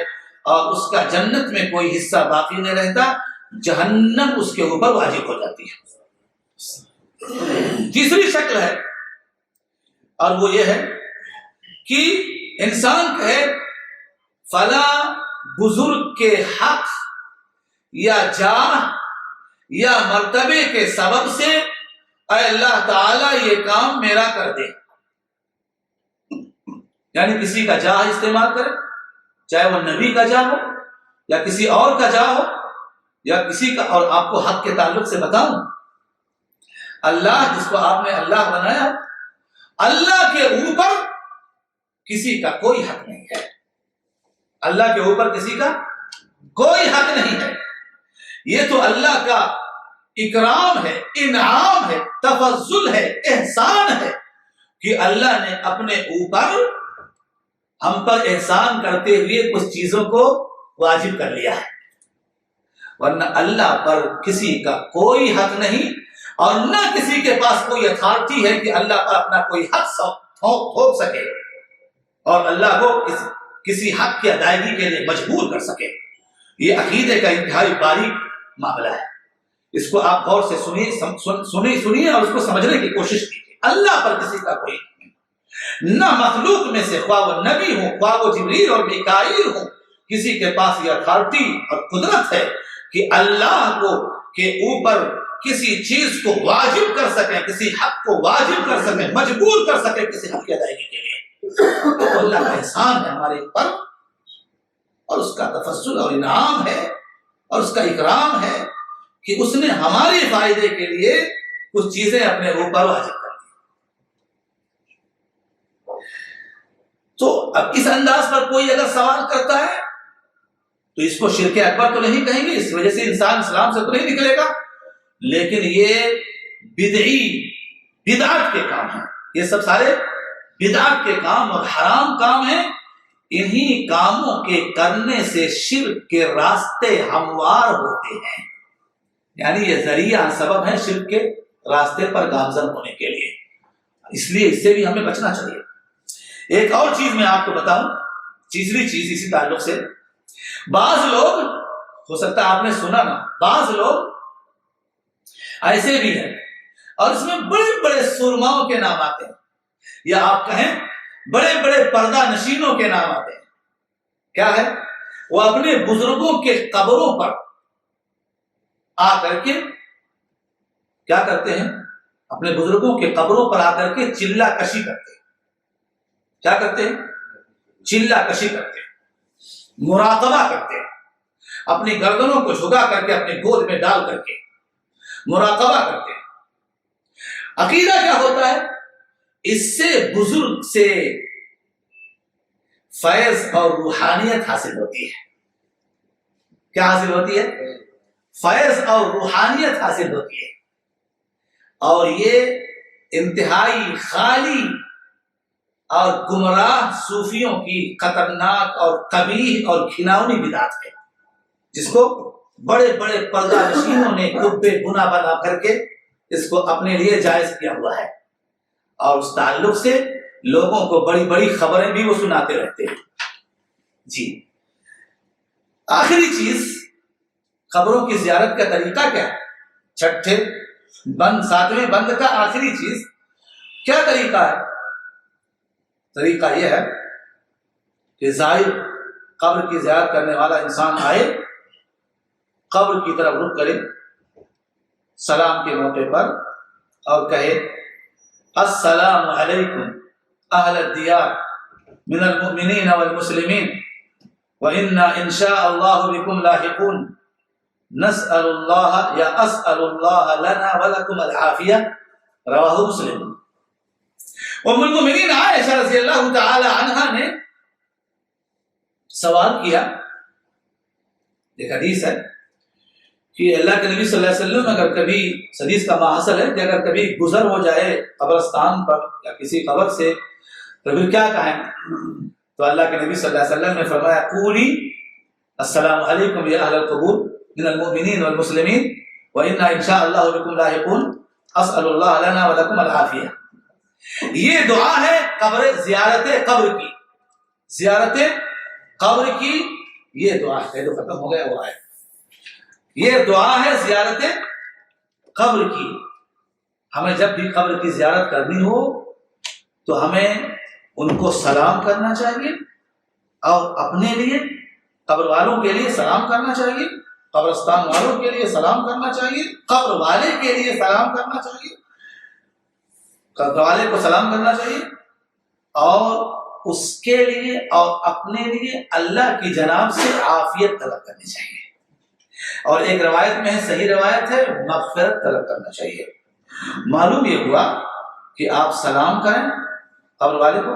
اور اس کا جنت میں کوئی حصہ باقی نہیں رہتا، جہنم اس کے اوپر واجب ہو جاتی ہے۔ تیسری شکل ہے، اور وہ یہ ہے کہ انسان کہے فلاں بزرگ کے حق یا جاہ یا مرتبے کے سبب سے اے اللہ تعالی یہ کام میرا کر دے، یعنی کسی کا جاہ استعمال کرے، چاہے وہ نبی کا جاہ ہو یا کسی اور کا جاہ ہو یا کسی کا۔ اور آپ کو حق کے تعلق سے بتاؤں، اللہ جس کو آپ نے اللہ بنایا، اللہ کے اوپر کسی کا کوئی حق نہیں ہے، اللہ کے اوپر کسی کا کوئی حق نہیں ہے۔ یہ تو اللہ کا اکرام ہے، انعام ہے، تفضل ہے، احسان ہے کہ اللہ نے اپنے اوپر ہم پر احسان کرتے ہوئے کچھ چیزوں کو واجب کر لیا ہے، ورنہ اللہ پر کسی کا کوئی حق نہیں، اور نہ کسی کے پاس کوئی اتھارٹی ہے کہ اللہ پر اپنا کوئی حق تھوپ سکے اور اللہ کو کسی حق کی ادائیگی کے لیے مجبور کر سکے۔ یہ عقیدے کا انتہائی باریک معاملہ ہے، اس کو آپ غور سے سنیے اور اس کو سمجھنے کی کوشش کیجیے۔ اللہ پر کسی کا کوئی حق نہیں، نہ مخلوق میں سے، خواہ وہ نبی ہوں، خواہ وہ جبریل اور میکائیل ہوں، کسی کے پاس یہ اتھارٹی اور قدرت ہے کہ اللہ کو کے اوپر کسی چیز کو واجب کر سکیں، کسی حق کو واجب کر سکیں، مجبور کر سکیں کسی حق کی ادائیگی کے لیے۔ تو اللہ کا احسان ہے ہمارے اوپر، اور اس کا تفضل اور انعام ہے اور اس کا اکرام ہے کہ اس نے ہمارے فائدے کے لیے کچھ چیزیں اپنے اوپر واجب کر دی۔ تو اب اس انداز پر کوئی اگر سوال کرتا ہے تو اس کو شرک اکبر تو نہیں کہیں گے، اس وجہ سے انسان اسلام سے تو نہیں نکلے گا، لیکن یہ بدعت کے کام ہیں، یہ سب سارے بدعت کے کام اور حرام کام ہیں، انہی کاموں کے کرنے سے شرک کے راستے ہموار ہوتے ہیں، یعنی یہ ذریعہ سبب ہے شرک کے راستے پر گامزن ہونے کے لیے، اس لیے اس سے بھی ہمیں بچنا چاہیے۔ ایک اور چیز میں آپ کو بتاؤں، تیسری چیز اسی تعلق سے، بعض لوگ، ہو سکتا ہے آپ نے سنا نہ، بعض لوگ ایسے بھی ہیں اور اس میں بڑے بڑے سرماؤں کے نام آتے ہیں، یا آپ کہیں بڑے بڑے پردہ نشینوں کے نام آتے ہیں۔ کیا ہے؟ وہ اپنے بزرگوں کے قبروں پر آ کر کے کیا کرتے ہیں؟ اپنے بزرگوں کے قبروں پر آ کر کے چلہ کشی کرتے ہیں۔ کیا کرتے ہیں؟ چلہ کشی کرتے ہیں، مراقبہ کرتے ہیں، اپنی گردنوں کو جھکا کر کے اپنے گود میں ڈال کر کے مراقبہ کرتے ہیں۔ عقیدہ کیا ہوتا ہے؟ اس سے بزرگ سے فیض اور روحانیت حاصل ہوتی ہے۔ کیا حاصل ہوتی ہے؟ فیض اور روحانیت حاصل ہوتی ہے، اور یہ انتہائی خالی اور گمراہ صوفیوں کی خطرناک اور قبیح اور گھناؤنی بدعت ہے، جس کو بڑے بڑے پردہ نشینوں نے قبے بنا بنا کر کے اس کو اپنے لیے جائز کیا ہوا ہے، اور اس تعلق سے لوگوں کو بڑی بڑی خبریں بھی وہ سناتے رہتے ہیں۔ جی، آخری چیز، قبروں کی زیارت کا طریقہ کیا ہے؟ چھٹے بند، ساتویں بند کا آخری چیز کیا طریقہ ہے؟ طریقہ یہ ہے کہ زائر، قبر کی زیارت کرنے والا انسان آئے، قبر کی طرف رخ کرے سلام کے موقع پر اور کہے السلام علیکم اہل الدیار من المؤمنین والمسلمین وَإِنَّا إِن شَاءَ اللَّهُ بِكُمْ لَاحِقُونَ نَسْأَلُ اللَّهَ یا أَسْأَلُ اللَّهَ لَنَا وَلَكُمْ الْعَافِيَةَ، رواہ مسلم۔ ام المؤمنین عائشہ رضی اللہ تعالی عنہا نے سوال کیا، ایک حدیث ہے کہ اللہ کے نبی صلی اللہ علیہ وسلم اگر کبھی، حدیث کا ماحصل ہے کہ اگر کبھی گزر ہو جائے قبرستان پر یا کسی قبر سے تو پھر کیا کہیں؟ تو اللہ کے نبی صلی اللہ علیہ وسلم نے فرمایا قولی السلام علیکم یا اہل القبور من المؤمنین والمسلمین وَإِنَّا إِن شَاءَ اللَّهُ بِكُمْ لَاحِقُونَ أَسْأَلُ اللَّهَ لَنَا وَلَكُمْ الْعَافِيَةَ۔ یہ دعا ہے قبر، زیارت قبر کی، زیارت قبر کی یہ دعا ہے، جو ختم ہو گیا وہ ہے، یہ دعا ہے زیارت قبر کی۔ ہمیں جب بھی قبر کی زیارت کرنی ہو تو ہمیں ان کو سلام کرنا چاہیے، اور اپنے لیے، قبر والوں کے لیے سلام کرنا چاہیے، قبرستان والوں کے لیے سلام کرنا چاہیے، قبر والے کے لیے سلام کرنا چاہیے، قبر والے کو سلام کرنا چاہیے، اور اس کے لیے اور اپنے لیے اللہ کی جناب سے عافیت طلب کرنی چاہیے، اور ایک روایت میں ہے، صحیح روایت ہے، مغفرت طلب کرنا چاہیے۔ معلوم یہ ہوا کہ آپ سلام کریں قبر والے کو،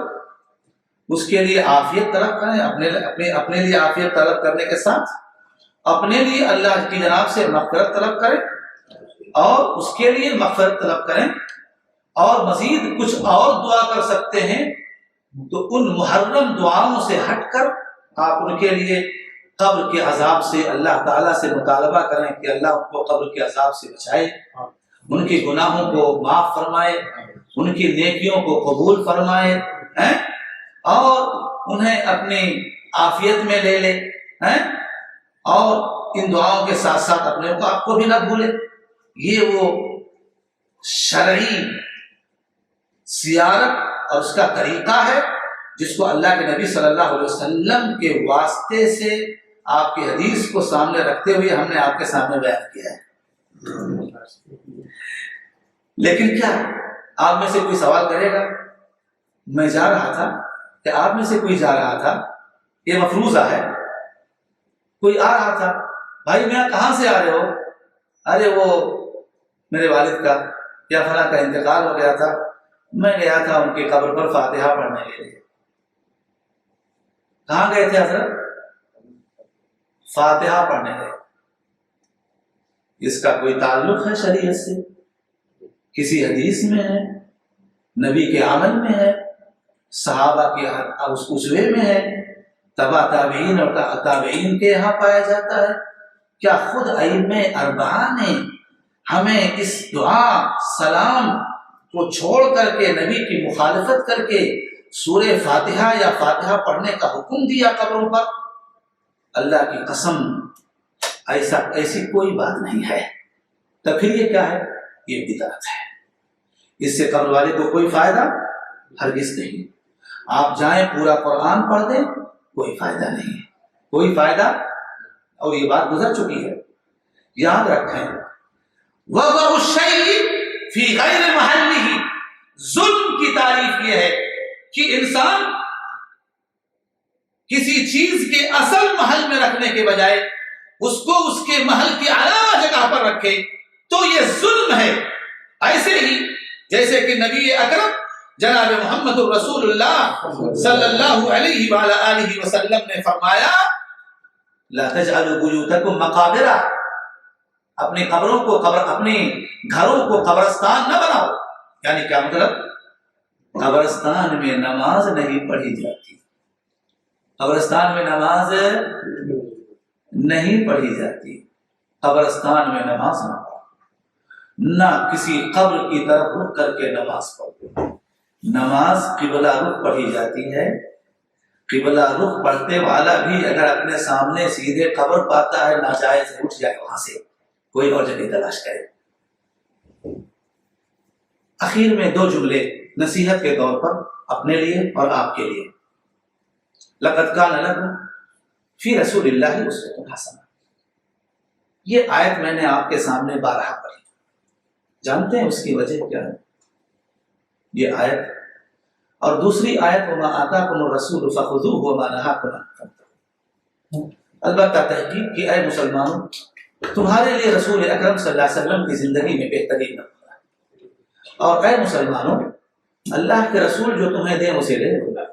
اس کے لیے عافیت طلب کریں، اپنے لیے عافیت طلب کرنے کے ساتھ اپنے لیے اللہ کی جناب سے مغفرت طلب کریں، اور اس کے لیے مغفرت طلب کریں، اور مزید کچھ اور دعا کر سکتے ہیں تو ان محرم دعاؤں سے ہٹ کر آپ ان کے لیے قبر کے عذاب سے اللہ تعالیٰ سے مطالبہ کریں کہ اللہ ان کو قبر کے عذاب سے بچائے، ان کے گناہوں کو معاف فرمائے، ان کی نیکیوں کو قبول فرمائے، اور انہیں اپنی عافیت میں لے لے، اور ان دعاؤں کے ساتھ ساتھ اپنے آپ کو بھی نہ بھولے۔ یہ وہ شرعی زیارت اور اس کا طریقہ ہے جس کو اللہ کے نبی صلی اللہ علیہ وسلم کے واسطے سے آپ کی حدیث کو سامنے رکھتے ہوئے ہم نے آپ کے سامنے بیان کیا ہے۔ لیکن کیا آپ میں سے کوئی سوال کرے گا؟ میں جا رہا تھا کہ آپ میں سے کوئی جا رہا تھا، یہ مفروضہ ہے، کوئی آ رہا تھا، بھائی میں کہاں سے آ رہے ہو؟ ارے وہ میرے والد کا یا فلاں کا انتقال ہو گیا تھا، میں گیا تھا ان کی قبر پر فاتحہ پڑھنے کے لیے۔ کہاں گئے تھے حضرت؟ فاتحہ پڑھنے گئے۔ اس کا کوئی تعلق ہے شریعت سے؟ کسی حدیث میں ہے؟ نبی کے عمل میں ہے؟ صحابہ کے اس اسوے میں ہے؟ تبع تابعین اور تابعین کے یہاں پایا جاتا ہے؟ کیا خود ائمہ اربعہ نے ہمیں اس دعا سلام کو چھوڑ کر کے نبی کی مخالفت کر کے سورہ فاتحہ یا فاتحہ پڑھنے کا حکم دیا قبروں پر؟ اللہ کی قسم ایسی کوئی بات نہیں ہے۔ تو پھر یہ کیا ہے؟ یہ بدعت ہے، اس سے قبر والے کو کوئی فائدہ ہرگز نہیں۔ آپ جائیں پورا قرآن پڑھ دیں، کوئی فائدہ نہیں، کوئی فائدہ، اور یہ بات گزر چکی ہے۔ یاد رکھیں، وَوَضْعُ الشَّيْءِ فِي غَيْرِ مَحَلِّهِ، ظلم کی تعریف یہ ہے کہ انسان کسی چیز کے اصل محل میں رکھنے کے بجائے اس کو اس کے محل کی اعلیٰ جگہ پر رکھے تو یہ ظلم ہے۔ ایسے ہی جیسے کہ نبی اکرم جناب محمد الرسول اللہ صلی اللہ علیہ وآلہ وسلم نے فرمایا، لا تجعلوا بیوتکم مقابر، اپنی قبروں کو اپنی گھروں کو قبرستان نہ بناؤ۔ یعنی کیا مطلب؟ قبرستان میں نماز نہیں پڑھی جاتی، قبرستان میں نماز نہیں پڑھی جاتی، قبرستان میں نماز نہ پڑھو، نہ کسی قبر کی طرف رخ کر کے نماز پڑھو۔ نماز قبلہ رخ پڑھی جاتی ہے، قبلہ رخ پڑھتے والا بھی اگر اپنے سامنے سیدھے قبر پاتا ہے ناجائز اٹھ جائے، وہاں سے کوئی اور جگہ تلاش کرے۔ اخیر میں دو جملے نصیحت کے طور پر اپنے لیے اور آپ کے لیے۔ لقد کان لکم فی رسول اللہ اسوۃ حسنہ، یہ آیت میں نے آپ کے سامنے بارہا پڑھی، جانتے ہیں اس کی وجہ کیا ہے؟ یہ آیت اور دوسری آیت وما آتاکم الرسول فخذوہ وما نہاکم عنہ فانتہوا۔ البتہ تحقیق کی اے مسلمانوں، تمہارے لیے رسول اکرم صلی اللہ علیہ وسلم کی زندگی میں بہترین نمونہ ہے، اور اے مسلمانوں اللہ کے رسول جو تمہیں دیں اسے لے لو،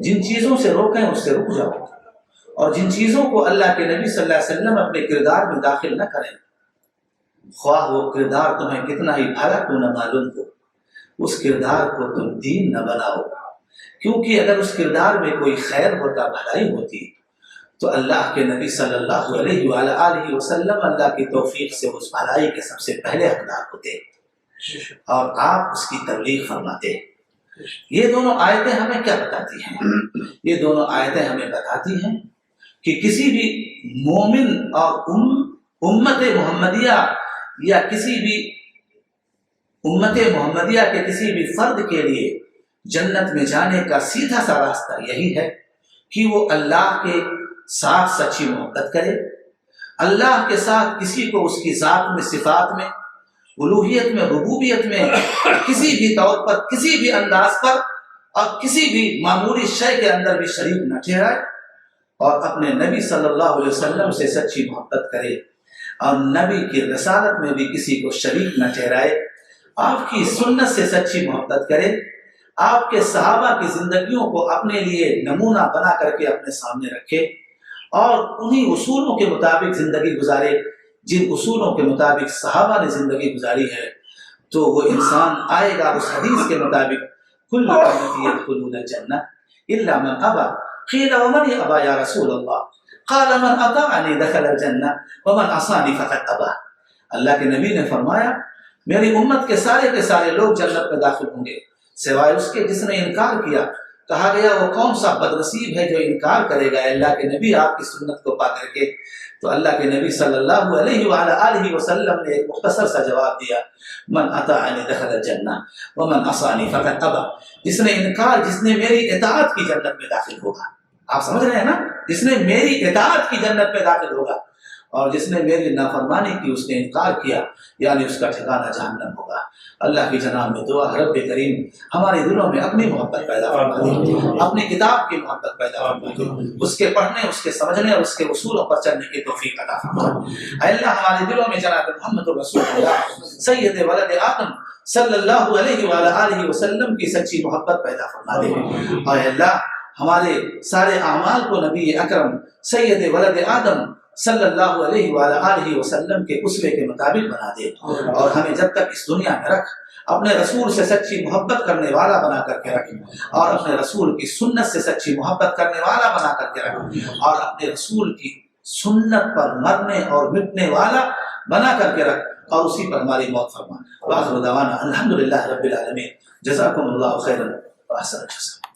جن چیزوں سے روکیں اس سے رک جاؤ، اور جن چیزوں کو اللہ کے نبی صلی اللہ علیہ وسلم اپنے کردار میں داخل نہ کریں، خواہ وہ کردار تمہیں کتنا ہی بھلا کیوں نہ معلوم ہو، اس کردار کو تم دین نہ بناؤ، کیونکہ اگر اس کردار میں کوئی خیر ہوتا، بھلائی ہوتی، تو اللہ کے نبی صلی اللہ علیہ وآلہ وسلم اللہ کی توفیق سے اس بھلائی کے سب سے پہلے حقدار ہوتے اور آپ اس کی تبلیغ فرماتے۔ یہ دونوں آیتیں ہمیں کیا بتاتی ہیں؟ یہ دونوں آیتیں ہمیں بتاتی ہیں کہ کسی بھی مومن اور امت محمدیہ یا کسی بھی امت محمدیہ کے کسی بھی فرد کے لیے جنت میں جانے کا سیدھا سا راستہ یہی ہے کہ وہ اللہ کے ساتھ سچی محبت کرے، اللہ کے ساتھ کسی کو اس کی ذات میں، صفات میں، الوہیت میں، ربوبیت میں کسی بھی طور پر، کسی بھی انداز پر اور کسی بھی معمولی شے کے اندر بھی شریک نہ ٹھہرائے، اور اپنے نبی صلی اللہ علیہ وسلم سے سچی محبت کرے، اور نبی کی رسالت میں بھی کسی کو شریک نہ ٹھہرائے، آپ کی سنت سے سچی محبت کرے، آپ کے صحابہ کی زندگیوں کو اپنے لیے نمونہ بنا کر کے اپنے سامنے رکھے، اور انہی اصولوں کے مطابق زندگی گزارے جن اصولوں کے مطابق صحابہ نے زندگی گزاری ہے، تو وہ انسان آئے گا اس حدیث کے مطابق کل امتی یدخلون الجنہ الا من ابى قیل ومن ابى یا رسول اللہ قال من اطاعنی دخل الجنہ ومن عصانی فقد ابى۔ اللہ کے نبی نے فرمایا میری امت کے سارے لوگ جنت میں داخل ہوں گے سوائے اس کے جس نے انکار کیا۔ کہا گیا وہ کون سا بدنصیب ہے جو انکار کرے گا؟ اللہ کے نبی آپ کی سنت کو پا کر کے، تو اللہ کے نبی صلی اللہ علیہ وآلہ وسلم نے ایک مختصر سا جواب دیا، من اطاعنی دخل الجنہ ومن عصانی فقد ابى، جس نے انکار، جس نے میری اطاعت کی جنت میں داخل ہوگا۔ آپ سمجھ رہے ہیں نا؟ جس نے میری اطاعت کی جنت میں داخل ہوگا، اور جس نے میری نافرمانی کی، اس نے انکار کیا، یعنی اس کا ٹھکانہ جہنم ہوگا۔ اللہ کی جناب میں دعا ہے رب کریم ہمارے دلوں میں اپنی محبت پیدا فرما دے، اپنی کتاب کی محبت پیدا فرما دے، اس کے پڑھنے، اس کے سمجھنے اور اس کے اصولوں پر چلنے کی توفیق عطا فرما۔ اے اللہ ہمارے دلوں میں جناب محمد رسول اللہ سید ولد آدم صلی اللہ علیہ وآلہ وسلم کی سچی محبت پیدا فرما دے۔ اے اللہ ہمارے سارے اعمال کو نبی اکرم سید ولد آدم صلی اللہ علیہ وآلہ وسلم کے اسوے کے مطابق بنا دے، اور ہمیں جب تک اس دنیا میں رکھ اپنے رسول سے سچی محبت کرنے والا بنا کر کے رکھ، اور اپنے رسول کی سنت سے سچی محبت کرنے والا بنا کر کے رکھ، اور اپنے رسول کی سنت پر مرنے اور مٹنے والا بنا کر کے رکھ، اور اسی پر ہماری موت فرما۔ وآخر دعوانا الحمدللہ رب العالمین۔ جزاکم اللہ خیرا واحسن الجزاء۔